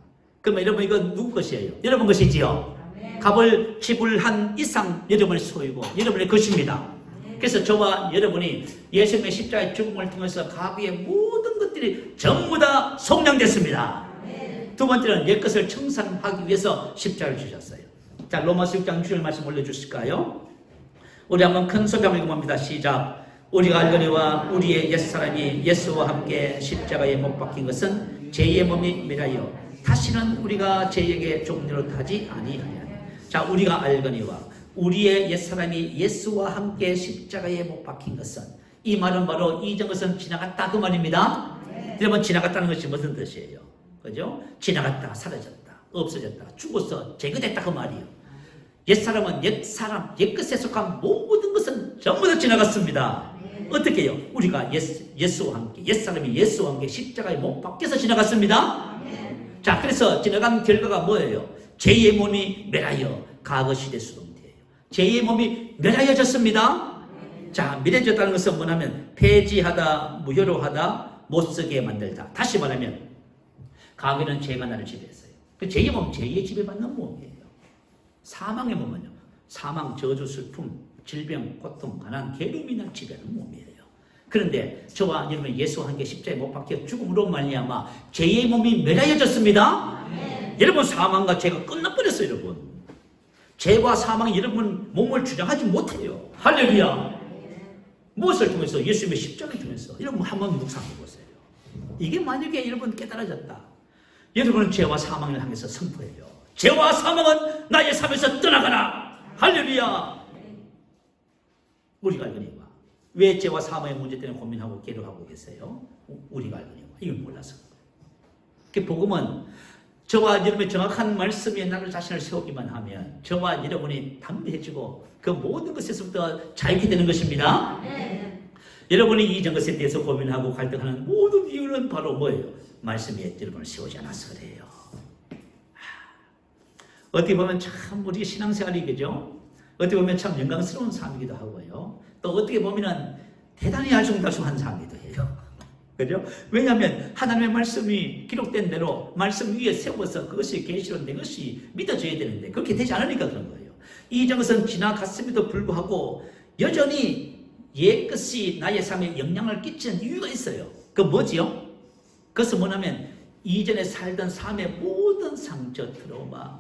그러면 여러분 이거 누구 것이에요? 여러분 것이지요. 값을 지불한 이상 여러분의 소유고 여러분의 것입니다. 그래서 저와 여러분이 예수님의 십자가의 죽음을 통해서 과거의 모든 것들이 전부 다 속량됐습니다. 두 번째는 옛것을 청산하기 위해서 십자가를 주셨어요. 자, 로마서 6장 6절 말씀 올려주실까요? 우리 한번 큰 소리 한번 읽어봅니다. 시작. 우리가 알거니와 우리의 옛사람이 예수와 함께 십자가에 못 박힌 것은 죄의 몸이 미라여 다시는 우리가 죄에게 종로로 타지 아니하냐. 자, 우리가 알거니와 우리의 옛사람이 예수와 함께 십자가에 못 박힌 것은, 이 말은 바로 이전 것은 지나갔다 그 말입니다. 여러분, 지나갔다는 것이 무슨 뜻이에요? 그죠? 지나갔다, 사라졌다, 없어졌다, 죽어서 제거됐다 그 말이에요. 옛사람은 옛사람, 옛것에 속한 모든 것은 전부 다 지나갔습니다. 어떻게 해요? 우리가 예수와 함께, 옛사람이 예수와 함께 십자가에 못 박혀서 지나갔습니다. 자, 그래서 지나간 결과가 뭐예요? 제2의 몸이 멸하여 과거 시대 수동태예요. 제2의 몸이 멸하여졌습니다. 자, 멸해졌다는 것은 뭐냐면 폐지하다, 무효로 하다, 못쓰게 만들다. 다시 말하면 과거에는 죄가 나를 지배했어요. 그 제2의 몸은 제2의 지배받는 몸이에요. 사망의 몸은요, 사망, 저주, 슬픔, 질병, 고통, 가난, 괴로움이 날 지배하는 몸이에요. 그런데 저와 여러분 예수와 함께 십자가에 못 박혀 죽음으로 말미암아 제2의 몸이 멸하여졌습니다. 여러분, 사망과 죄가 끝나버렸어요. 여러분, 죄와 사망이 여러분 몸을 주장하지 못해요. 할렐루야. 무엇을 통해서? 예수님의 십자가를 통해서. 여러분 한번 묵상해 보세요. 이게 만약에 여러분 깨달아졌다, 여러분은 죄와 사망을 향해서 선포해요. 죄와 사망은 나의 삶에서 떠나가라. 할렐루야. 우리가 알거니와 왜 죄와 사망의 문제 때문에 고민하고 괴로워하고 계세요? 우리가 알거니와 이걸 몰라서. 그 복음은 저와 여러분의 정확한 말씀에 나를 자신을 세우기만 하면 저와 여러분이 담대해지고 그 모든 것에서부터 자유케 되는 것입니다. 여러분이 이전 것에 대해서 고민하고 갈등하는 모든 이유는 바로 뭐예요? 말씀이 여러분을 세우지 않아서 그래요. 어떻게 보면 참 우리 신앙생활이, 그죠? 어떻게 보면 참 영광스러운 삶이기도 하고요. 또 어떻게 보면 대단히 알쏭달쏭한 삶이기도 해요. 그죠? 왜냐하면 하나님의 말씀이 기록된 대로 말씀 위에 세워서 그것이 계시로 된 것이 믿어져야 되는데 그렇게 되지 않으니까 그런 거예요. 이전 것은 지나갔음에도 불구하고 여전히 옛것이 나의 삶에 영향을 끼치는 이유가 있어요. 그 뭐지요? 그것은 뭐냐면 이전에 살던 삶의 모든 상처, 트라우마,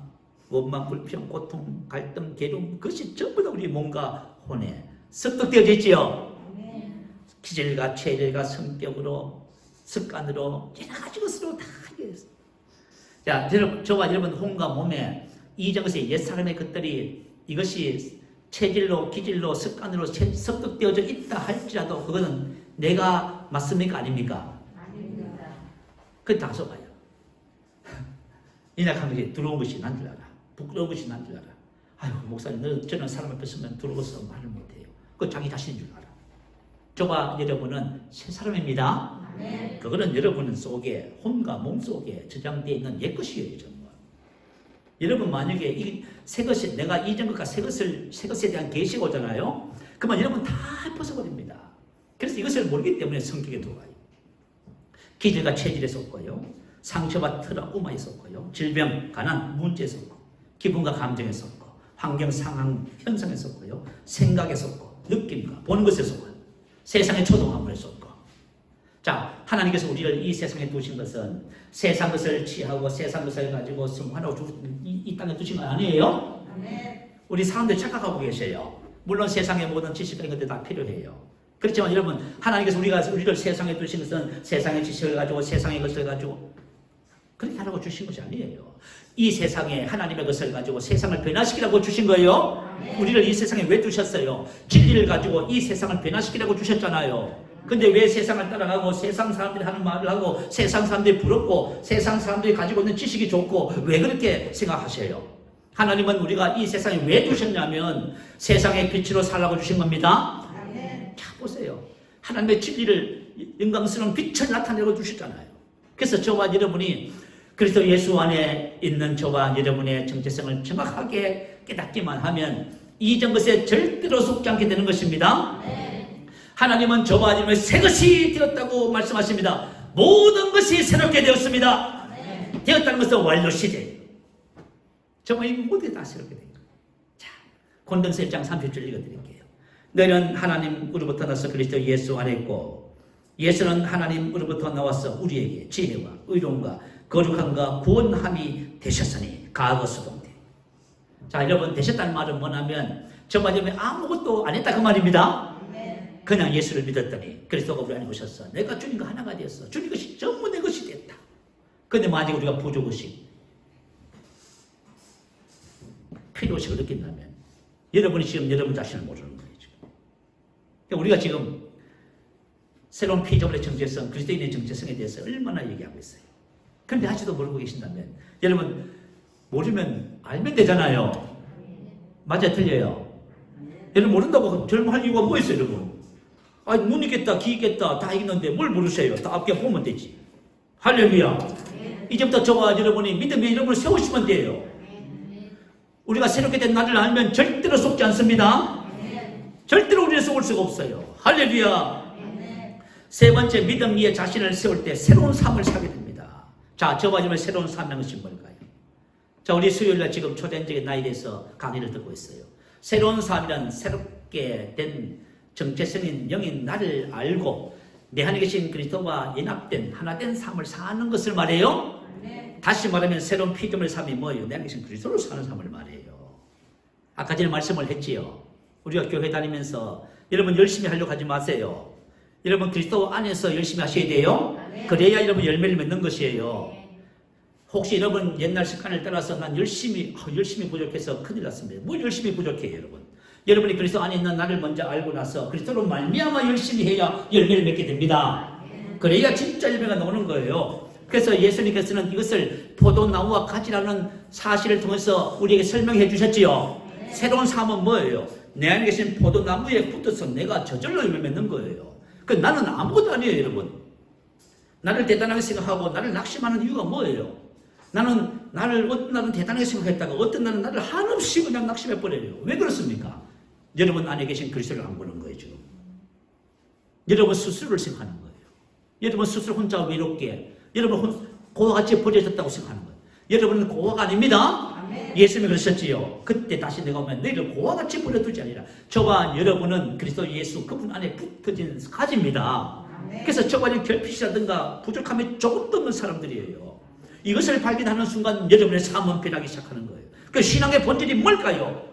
원망, 불평, 고통, 갈등, 괴로움, 그것이 전부 다 우리 몸과 혼에 습득되어져 있지요. 기질과 체질과 성격으로, 습관으로, 여러 가지 것으로 다 이게. 자, 저와 여러분 혼과 몸에 이전 것의 옛사람의 것들이 이것이 체질로, 기질로, 습관으로 습득되어져 있다 할지라도 그거는 내가 맞습니까? 아닙니까? 아닙니다. 그게 다 속아요. 인약하면 들어온 것이 난 줄 알아. 부끄러운 것이 난 줄 알아. 아유, 목사님, 너 저런 사람 앞에 서면 들어오서 말을 못해요. 그거 자기 자신인 줄 알아. 저와 여러분은 새 사람입니다. 그거는 여러분 속에, 혼과 몸 속에 저장되어 있는 옛 것이에요. 정말. 여러분 만약에 이 새 것이, 내가 이전 것과 새 것에 대한 계시가 오잖아요. 그러면 여러분 다 벗어버립니다. 그래서 이것을 모르기 때문에 성격에 들어가요. 기질과 체질에 속고요. 상처와 트라우마에 속고요. 질병, 가난, 문제에 속고, 기분과 감정에 속고, 환경, 상황, 현상에 속고요. 생각에 속고, 느낌과 보는 것에 속고요. 세상의 초동화물에 속고. 자, 하나님께서 우리를 이 세상에 두신 것은 세상 것을 취하고 세상 것을 가지고 성화하고 이 땅에 두신 건 아니에요? 우리 사람들이 착각하고 계세요. 물론 세상의 모든 지식과 이것들 다 필요해요. 그렇지만 여러분, 하나님께서 우리를 세상에 두신 것은 세상의 지식을 가지고 세상의 것을 가지고 그렇게 하라고 주신 것이 아니에요. 이 세상에 하나님의 것을 가지고 세상을 변화시키라고 주신 거예요. 우리를 이 세상에 왜 두셨어요? 진리를 가지고 이 세상을 변화시키라고 주셨잖아요. 근데 왜 세상을 따라가고 세상 사람들이 하는 말을 하고 세상 사람들이 부럽고 세상 사람들이 가지고 있는 지식이 좋고 왜 그렇게 생각하세요? 하나님은 우리가 이 세상에 왜 두셨냐면 세상의 빛으로 살라고 주신 겁니다. 자, 보세요. 하나님의 진리를, 영광스러운 빛을 나타내고 주셨잖아요. 그래서 저와 여러분이 그리스도 예수 안에 있는 저와 여러분의 정체성을 정확하게 깨닫기만 하면 이전 것에 절대로 속지 않게 되는 것입니다. 하나님은 저와 여러분의 새 것이 되었다고 말씀하십니다. 모든 것이 새롭게 되었습니다. 되었다는 것은 완료 시제예요. 정말 이 모든 게 다 새롭게 된 거예요. 자, 고린도서 1장 30절 읽어드릴게요. 너희는 하나님으로부터 나서 그리스도 예수 안에 있고 예수는 하나님으로부터 나와서 우리에게 지혜와 의로움과 거룩함과 구원함이 되셨으니 과거 수동태. 자, 여러분, 되셨다는 말은 뭐냐면 저와 여러분이 아무것도 안 했다 그 말입니다. 그냥 예수를 믿었더니 그리스도가 우리 안에 오셨어. 내가 주님과 하나가 되었어. 주님 것이 전부 내 것이 됐다. 그런데 만약 우리가 부족것이 필요식을 느낀다면 여러분이 지금 여러분 자신을 모르는 거예요. 지금. 그러니까 우리가 지금 새로운 피조물의 정체성, 그리스도인의 정체성에 대해서 얼마나 얘기하고 있어요. 그런데 아직도 모르고 계신다면 여러분 모르면 알면 되잖아요. 맞아 틀려요? 여러분 모른다고 절망할 이유가 뭐 있어요, 여러분? 아니 눈 있겠다, 귀 있겠다 다 있는데 뭘 모르세요? 다 앞에 보면 되지. 할렐루야. 이제부터 저와 여러분이 믿음의 여러분을 세우시면 돼요. 우리가 새롭게 된 나를 알면 절대로 속지 않습니다. 절대로 우리는 속을 수가 없어요. 할렐루야. 세 번째, 믿음 위에 자신을 세울 때 새로운 삶을 살게 됩니다. 자, 저와 여러분의 새로운 삶은 뭘까요? 자, 우리 수요일날 지금 초대적인 나에 대해서 강의를 듣고 있어요. 새로운 삶이란 새롭게 된 정체성인 영인 나를 알고 내 안에 계신 그리스도와 연합된 하나된 삶을 사는 것을 말해요. 다시 말하면 새로운 피조물의 삶이 뭐예요? 내 안에 계신 그리스도로 사는 삶을 말해요. 아까 전에 말씀을 했지요. 우리가 교회 다니면서 여러분 열심히 하려고 하지 마세요. 여러분 그리스도 안에서 열심히 하셔야 돼요. 그래야 여러분 열매를 맺는 것이에요. 혹시 여러분 옛날 습관을 따라서 난 열심히 부족해서 큰일 났습니다. 뭘 열심히 부족해요, 여러분? 여러분이 그리스도 안에 있는 나를 먼저 알고 나서 그리스도로 말미암아 열심히 해야 열매를 맺게 됩니다. 그래야 진짜 열매가 나오는 거예요. 그래서 예수님께서는 이것을 포도나무와 가지라는 사실을 통해서 우리에게 설명해 주셨지요. 새로운 삶은 뭐예요? 내 안에 계신 포도나무에 붙어서 내가 저절로 열매 맺는 거예요. 그 나는 아무것도 아니에요, 여러분. 나를 대단하게 생각하고 나를 낙심하는 이유가 뭐예요? 어떤 날은 대단하게 생각했다가 어떤 날은 나를 한없이 그냥 낙심해버려요. 왜 그렇습니까? 여러분 안에 계신 그리스도를 안 보는 거예요, 지금. 여러분 스스로를 생각하는 거예요. 여러분 스스로 혼자 외롭게, 여러분 고와 같이 버려졌다고 생각하는 거예요. 여러분은 고아가 아닙니다. 예수님이 그러셨지요. 그때 다시 내가 오면 너희를 고와 같이 버려두지 아니라 저와 여러분은 그리스도 예수 그분 안에 붙어진 가지입니다. 그래서 저와 결핍이라든가 부족함이 조금도 없는 사람들이에요. 이것을 발견하는 순간 여러분의 삶은 변하기 시작하는 거예요. 그 신앙의 본질이 뭘까요?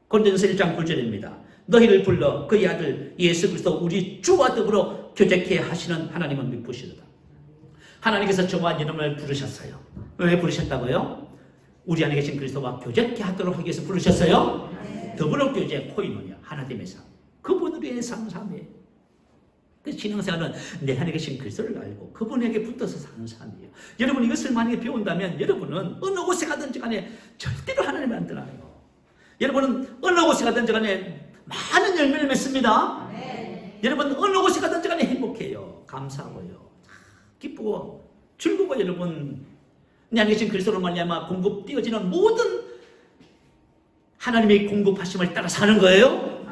고린도전서 1장 9절입니다. 너희를 불러 그의 아들 예수 그리스도 우리 주와 더불어 교제케 하시는 하나님은 미쁘시도다. 하나님께서 저와 여러분을 부르셨어요. 왜 부르셨다고요? 우리 안에 계신 그리스도와 교제케 하도록 하기 위해서 부르셨어요. 더불어 교제 코이노니아 하나됨의 삶. 그분을 위해 사는 삶이에요. 그 신앙생활은 내 안에 계신 그리스도를 알고 그분에게 붙어서 사는 삶이에요. 여러분 이것을 만약에 배운다면 여러분은 어느 곳에 가든지 간에 절대로 하나님을 안 떠나요. 여러분은 어느 곳에 가든지 간에 많은 열매를 맺습니다. 여러분 어느 곳에 가든지 간에 행복해요. 감사하고요. 기쁘고 즐거워. 여러분 내 안에 계신 그리스도로 말미암아 공급되어지는 모든 하나님의 공급하심을 따라 사는 거예요.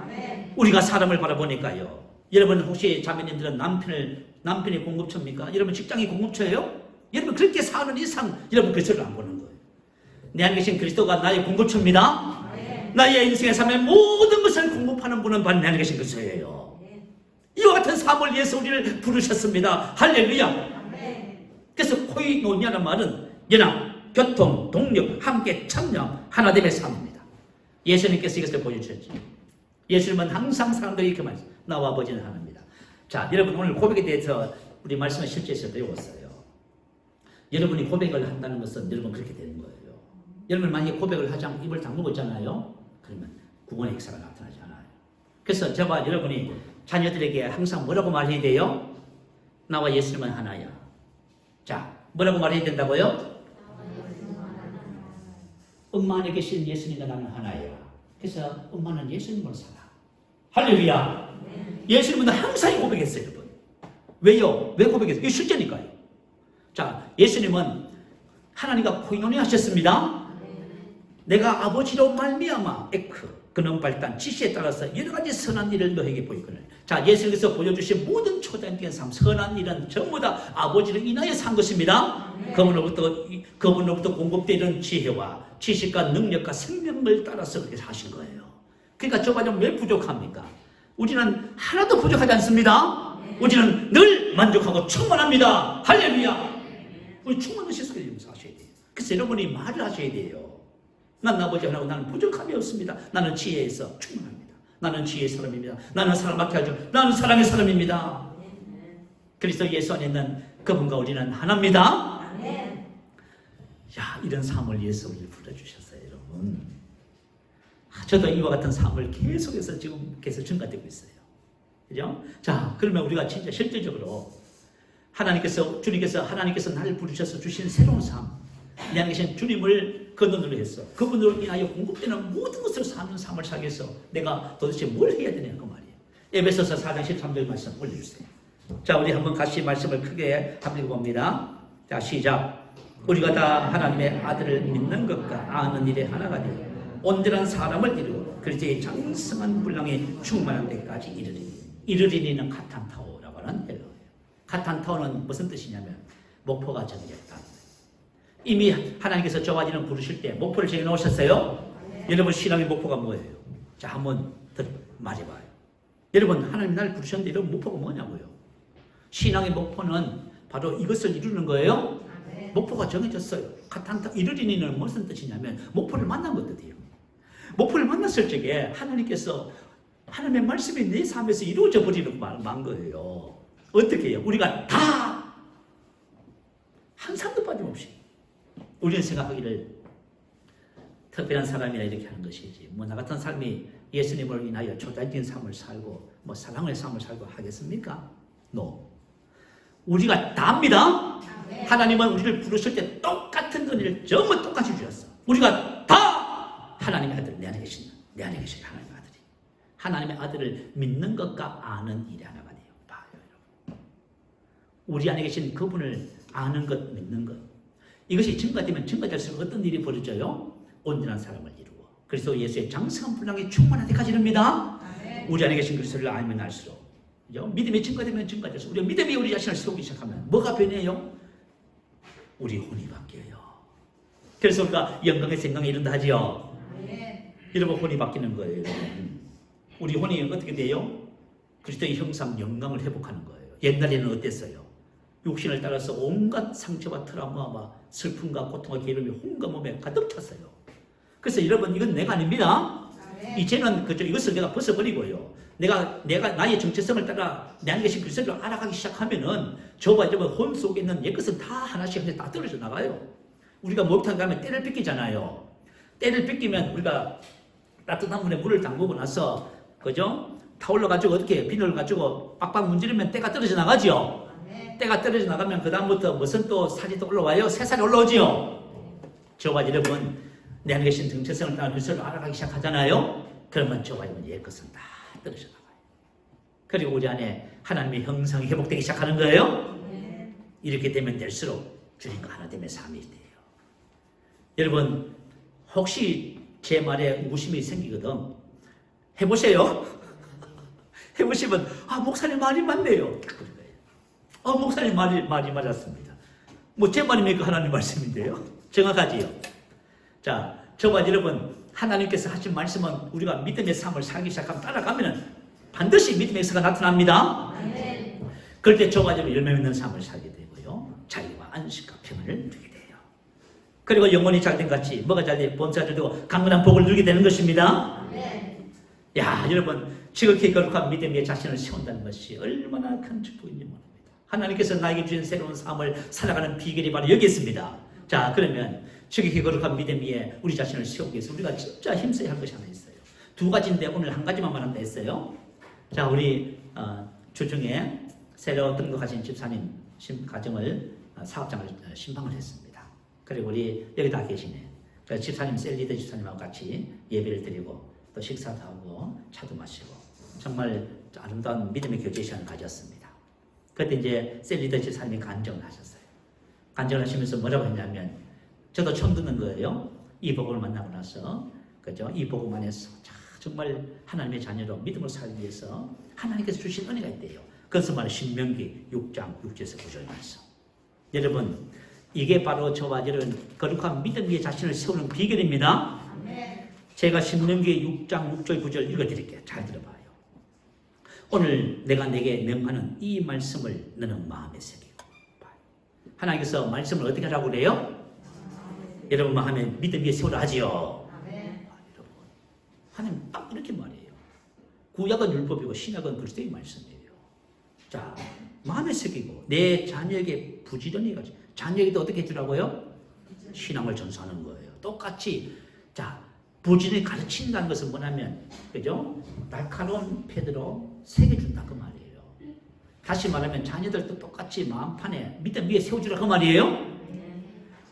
우리가 사람을 바라보니까요. 여러분 혹시 자매님들은 남편이 공급처입니까? 여러분 직장이 공급처예요? 여러분 그렇게 사는 이상 여러분 그리스도를 안 보는 거예요. 내 안에 계신 그리스도가 나의 공급처입니다. 나의 인생의 삶의 모든 것을 공급하는 분은 바로 내 안에 계신 그리스도예요. 이와 같은 삶을 위해서 우리를 부르셨습니다. 할렐루야. 그래서 코이노니아라는 말은 연합, 교통, 동력, 함께 참여, 하나됨의 삶입니다. 예수님께서 이것을 보여주셨죠. 예수님은 항상 사람들이 이렇게 말했어요. 나와 아버지는 하나입니다. 자, 여러분 오늘 고백에 대해서 우리 말씀을 실제에서 배웠어요. 여러분이 고백을 한다는 것은 여러분 그렇게 되는 거예요. 여러분 만약에 고백을 하지 않고 입을 다물고 있잖아요. 그러면 구원의 역사가 나타나지 않아요. 그래서 저와 여러분이 자녀들에게 항상 뭐라고 말해야 돼요? 나와 예수님은 하나야. 자, 뭐라고 말해야 된다고요? 엄마 안에 계신 예수님과 나는 하나야. 그래서 엄마는 예수님을 살아. 할렐루야. 예수님은 항상 고백했어요, 여러분. 왜요? 왜 고백했어요? 이게 실제니까요. 자, 예수님은 하나님과 코이노니 하셨습니다. 내가 아버지로 말미암아 그는 발단 지시에 따라서 여러 가지 선한 일을 너에게 보이거늘. 자, 예수님께서 보여주신 모든 초대적인 삶, 선한 일은 전부 다 아버지를 인하여 산 것입니다. 그분으로부터 공급되는 지혜와 지식과 능력과 생명을 따라서 그렇게 사신 거예요. 그러니까 저와 좀 왜 부족합니까? 우리는 하나도 부족하지 않습니다. 우리는 늘 만족하고 충만합니다. 할렐루야. 우리 충만한 시스템을 사셔야 돼요. 그래서 여러분이 말을 하셔야 돼요. 난 아버지 하나고 나는 부족함이 없습니다. 나는 지혜에서 충만합니다. 나는 지혜의 사람입니다. 나는 사랑밖에 하죠. 나는 사랑의 사람입니다. 그리스도 예수 안에 있는 그분과 우리는 하나입니다. 야, 이런 삶을 위해서 우리를 불러주셨어요, 여러분. 저도 이와 같은 삶을 계속해서 지금 계속 증가되고 있어요. 그죠? 자, 그러면 우리가 진짜 실질적으로 주님께서 하나님께서 나를 부르셔서 주신 새로운 삶, 내 안에 계신 주님을 근원으로 해서 그분으로 인하여 공급되는 모든 것을 사는 삶을 살기 위해서 내가 도대체 뭘 해야 되냐 그 말이에요. 에베소서 4장 13절 말씀 올려주세요. 자, 우리 한번 같이 말씀을 크게 한번 읽어봅니다. 자, 시작. 우리가 다 하나님의 아들을 믿는 것과 아는 일에 하나가 되어 온전한 사람을 이루어 그리스도의 장성한 분량에 충만한 데까지 이르리니. 이르리니는 카탄타오라고 하는 헬라어예요. 카탄타오는 무슨 뜻이냐면 목표가 정해졌다. 이미 하나님께서 저와 여러분을 부르실 때 목표를 정해놓으셨어요? 네. 여러분 신앙의 목표가 뭐예요? 자, 한번 더 말해봐요. 여러분 하나님 나를 부르셨는데 여러분 목표가 뭐냐고요? 신앙의 목표는 바로 이것을 이루는 거예요. 네. 목표가 정해졌어요. 카탄타 이르리니는 무슨 뜻이냐면 목표를 만난 것 뜻이에요. 목표를 만났을 적에 하나님께서 하나님의 말씀이 내 삶에서 이루어져 버리는 만 거예요. 어떻게 해요? 우리가 다 한 사람도 빠짐없이 우리는 생각하기를 특별한 사람이라 이렇게 하는 것이지 뭐 나 같은 삶이 예수님을 인하여 초자적인 삶을 살고 뭐 사랑의 삶을 살고 하겠습니까? No. 우리가 다입니다. 하나님은 우리를 부르실 때 똑같은 은혜를 전부 똑같이 주셨어. 우리가 다 하나님의 아들, 내 안에 계신 하나님의 아들이 하나님의 아들을 믿는 것과 아는 일이 하나가 돼요. 봐요, 여러분. 우리 안에 계신 그분을 아는 것, 믿는 것. 이것이 증가되면 증가될수록 어떤 일이 벌어져요? 온전한 사람을 이루어 그리스도 예수의 장성한 분량이 충만한 데까지 이릅니다. 우리 안에 계신 그리스도를 알면 알수록 그죠? 믿음이 증가되면 증가될수록 우리가 믿음이 우리 자신을 세우기 시작하면 뭐가 변해요? 우리 혼이 바뀌어요. 그래서 우리가 영광의 생명에 이른다 하지요. 여러분 혼이 바뀌는 거예요. 우리 혼이 어떻게 돼요? 그리스도의 형상 영광을 회복하는 거예요. 옛날에는 어땠어요? 육신을 따라서 온갖 상처와 트라우마와 슬픔과 고통과 괴로움이 온갖 몸에 가득 찼어요. 그래서 여러분 이건 내가 아닙니다. 이제는 이것을 내가 벗어버리고요. 내가 나의 정체성을 따라 내 안에 계신 그리스도를 알아가기 시작하면은 저와 여러분 혼 속에 있는 옛것은 다 하나씩 다 떨어져 나가요. 우리가 목욕탕 가면 때를 뺏기잖아요. 때를 뺏기면 우리가 따뜻한 물에 물을 담그고 나서 그죠? 타올로 가지고 어떻게 비늘을 가지고 빡빡 문지르면 때가 떨어져 나가죠. 때가 떨어져 나가면 그 다음부터 무슨 또 살이 또 올라와요? 새살이 올라오지요. 저와 여러분 내 안에 계신 정체성을 따라 그리스도를 알아가기 시작하잖아요. 그러면 저와 여러분 옛것은 다 떨어져 나가요. 그리고 우리 안에 하나님의 형상이 회복되기 시작하는 거예요. 이렇게 되면 될수록 주님과 하나 됨의 삶이 돼요. 여러분 혹시 제 말에 의구심이 생기거든 해보세요. 해보시면 목사님 말이 맞네요. 목사님 말이 맞았습니다. 뭐 제 말이니까 하나님 말씀인데요. 정확하지요. 자, 저와 여러분 하나님께서 하신 말씀은 우리가 믿음의 삶을 살기 시작하면 따라가면 반드시 믿음의 역사가 나타납니다. 그럴 때 저와 여러분 열매 있는 삶을 살게 되고요. 자유와 안식과 평안을 누리게 돼요. 그리고 영혼이 잘된 같이 뭐가 잘되고 범사가 잘되고 강건한 복을 누리게 되는 것입니다. 야, 여러분 지극히 거룩한 믿음의 자신을 세운다는 것이 얼마나 큰 축복인지 모릅니다. 하나님께서 나에게 주신 새로운 삶을 살아가는 비결이 바로 여기 있습니다. 자, 그러면 지극히 거룩한 믿음 위에 우리 자신을 세우기 위해서 우리가 진짜 힘써야 할 것이 하나 있어요. 두 가지인데 오늘 한 가지만 말한다 했어요. 자, 우리 주중에 새로 등록하신 집사님 가정을 사업장을 신방을 했습니다. 그리고 우리 여기 다 계시네. 집사님 셀리더 집사님하고 같이 예배를 드리고 또 식사도 하고 차도 마시고 정말 아름다운 믿음의 교제 시간을 가졌습니다. 그때 이제 셀리더 집사님이 간증을 하셨어요. 간증을 하시면서 뭐라고 했냐면 저도 처음 듣는 거예요. 이 복음을 만나고 나서 그죠? 이 복음 안에서 정말 하나님의 자녀로 믿음을 살기 위해서 하나님께서 주신 은혜가 있대요. 그것은 바로 신명기 6장 6절에서 9절 말씀. 여러분 이게 바로 저와 여러분 거룩한 믿음 위에 자신을 세우는 비결입니다. 제가 신명기 6장 6절 9절 읽어드릴게요. 잘 들어봐요. 오늘 내가 내게 명하는 이 말씀을 너는 마음에 새기고 하나님께서 말씀을 어떻게 하라고 그래요? 여러분 마음에 믿음 위에 세우라 하지요. 여러분 하나님 딱 이렇게 말해요. 구약은 율법이고 신약은 그리스도의 말씀이에요. 자, 마음에 새기고 내 자녀에게 부지런히 가지. 자녀에게도 어떻게 해주라고요? 신앙을 전수하는 거예요. 똑같이 자 부지런히 가르친다는 것은 뭐냐면, 그죠? 날카로운 패드로 새겨준다 그 말이에요. 다시 말하면 자녀들도 똑같이 마음판에 믿음 위에 세워주라 그 말이에요.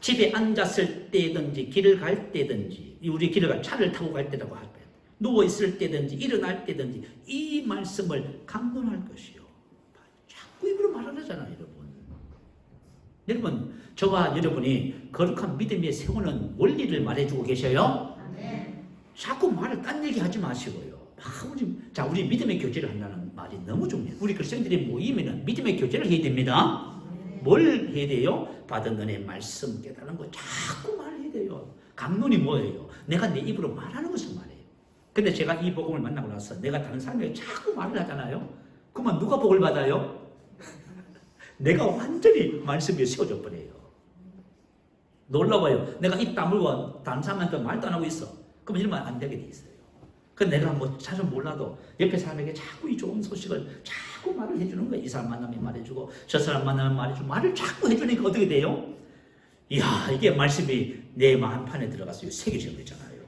집에 앉았을 때든지 길을 갈 때든지, 우리 길을 갈 차를 타고 갈 때라고 할 때, 누워 있을 때든지 일어날 때든지 이 말씀을 강론할 것이요. 자꾸 입으로 말하잖아요, 여러분. 여러분, 저와 여러분이 거룩한 믿음 위에 세우는 원리를 말해주고 계셔요. 자꾸 말을 딴 얘기 하지 마시고요. 우리 믿음의 교제를 한다는 말이 너무 중요해요. 우리 그리스도인들이 모이면 믿음의 교제를 해야 됩니다. 뭘 해야 돼요? 받은 은혜 말씀 깨달은 거 자꾸 말해야 돼요. 강론이 뭐예요? 내가 내 입으로 말하는 것을 말해요. 근데 제가 이 복음을 만나고 나서 내가 다른 사람에게 자꾸 말을 하잖아요. 그러면 누가 복을 받아요? 내가 완전히 말씀 위에 세워져 버려요. 놀라워요. 내가 입 다물고 다른 사람한테 말도 안 하고 있어. 그럼 이러면 안 되게 돼 있어요. 내가 뭐 잘 몰라도 옆에 사람에게 자꾸 이 좋은 소식을 자꾸 말을 해주는 거예요. 이 사람 만나면 말해주고 저 사람 만나면 말해주고 말을 자꾸 해주니까 어떻게 돼요? 이야, 이게 말씀이 내 마음판에 들어가서 새겨지는 거잖아요.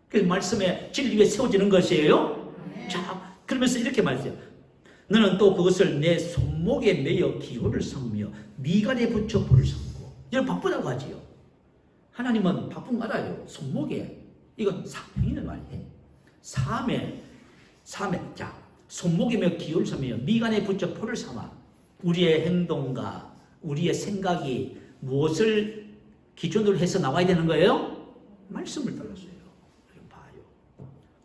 그래서 말씀의 진리에 세워지는 것이에요. 자, 그러면서 이렇게 말해요. 너는 또 그것을 내 손목에 매여 기호를 삼으며 미간에 붙여 불을 삼고. 여러분 바쁘다고 하지요. 하나님은 바쁜 거 알아요. 손목에. 이건 사명이란 말이에요. 삶에 자, 손목에 매여 기호를 삼으며 미간에 붙여 풀을 삼아. 우리의 행동과 우리의 생각이 무엇을 기준으로 해서 나와야 되는 거예요? 말씀을 따라서요. 여러분 봐요.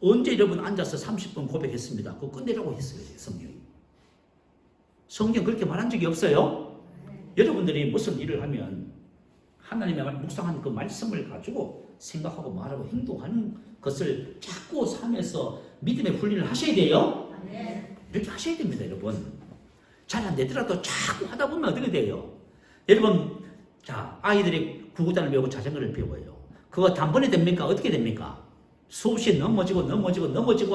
언제 여러분 앉아서 30분 고백했습니다. 그거 끝내라고 했어요, 성경이. 성경 그렇게 말한 적이 없어요. 여러분들이 무슨 일을 하면 하나님의 묵상하는 그 말씀을 가지고 생각하고 말하고 행동하는 것을 자꾸 삶에서 믿음의 훈련을 하셔야 돼요. 이렇게 하셔야 됩니다, 여러분. 잘 안 되더라도 자꾸 하다 보면 어떻게 돼요? 여러분, 자, 아이들이 구구단을 배우고 자전거를 배워요. 그거 단번에 됩니까? 어떻게 됩니까? 수없이 넘어지고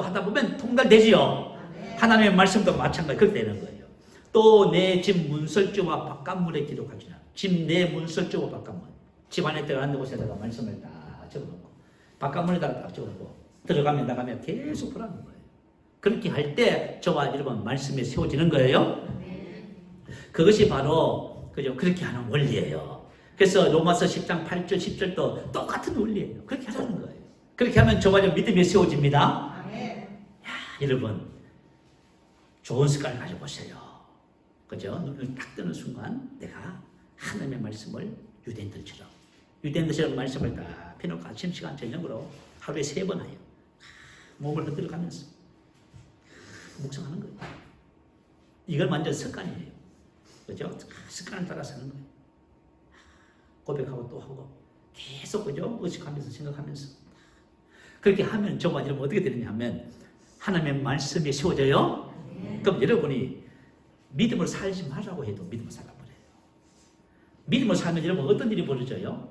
하다 보면 통달되지요. 하나님의 말씀도 마찬가지 그렇게 되는 거예요. 또 내 집 문설주와 바깥문에 기록하시라. 집 내 문설주와 바깥문. 집 안에 들어가는 곳에다가 말씀을 딱 적어놓고 바깥문에다가 딱 적어놓고 들어가면 나가면 계속 보라는 거예요. 그렇게 할 때 저와 여러분 말씀에 세워지는 거예요. 그것이 바로 그렇게 하는 원리예요. 그래서 로마서 10장 8절 10절도 똑같은 원리예요. 그렇게 하라는 거예요. 그렇게 하면 저와 여러분 믿음이 세워집니다. 여러분 좋은 습관을 가져보세요. 그죠? 눈을 딱 뜨는 순간 내가 하나님의 말씀을 유대인들처럼 말씀을 딱 펴놓고 아침 시간 저녁으로 하루에 3번 해요. 몸을 흔들어가면서 묵상하는 거예요. 이건 완전 습관이에요. 그죠? 습관을 따라서 하는 거예요. 고백하고 또 하고 계속 그죠? 의식하면서 생각하면서 그렇게 하면 저와 여러분 어떻게 되느냐 하면 하나님의 말씀이 세워져요. 그럼 여러분이 믿음을 살지 말라고 해도 믿음을 살아버려요. 믿음을 살면 여러분 어떤 일이 벌어져요?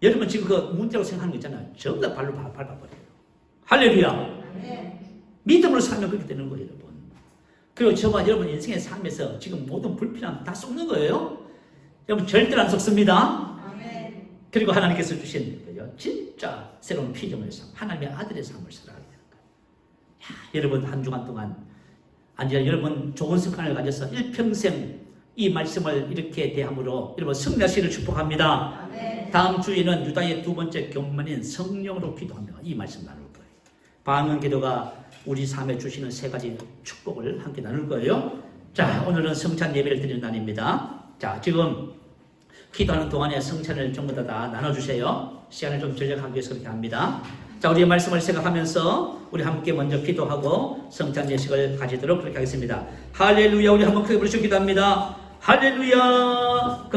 여러분 지금 그 문제라고 생각하는 거 있잖아요. 전부 다 발로 밟아버려요. 할렐루야. 믿음으로 살면 그렇게 되는 거예요, 여러분. 그리고 저와 여러분 인생의 삶에서 지금 모든 불필요함 다 쏟는 거예요. 여러분 절대로 안 쏟습니다. 그리고 하나님께서 주신 거예요. 진짜 새로운 피조물의 삶, 하나님의 아들의 삶을 살아가게 되는 거예요. 여러분 한 주간 동안 여러분 좋은 습관을 가져서 일평생 이 말씀을 이렇게 대함으로 여러분 승리하시기를 축복합니다. 다음 주에는 유다의 두 번째 견문인 성령으로 기도하며 이 말씀 나눌 거예요. 방언 기도가 우리 삶에 주시는 3가지 축복을 함께 나눌 거예요. 자, 오늘은 성찬 예배를 드리는 날입니다. 자, 지금 기도하는 동안에 성찬을 전부 다 나눠주세요. 시간을 좀 절약하기 위해서 그렇게 합니다. 자, 우리의 말씀을 생각하면서 우리 함께 먼저 기도하고 성찬 예식을 가지도록 그렇게 하겠습니다. 할렐루야. 우리 한번 크게 부르시고 기도합니다. 할렐루야.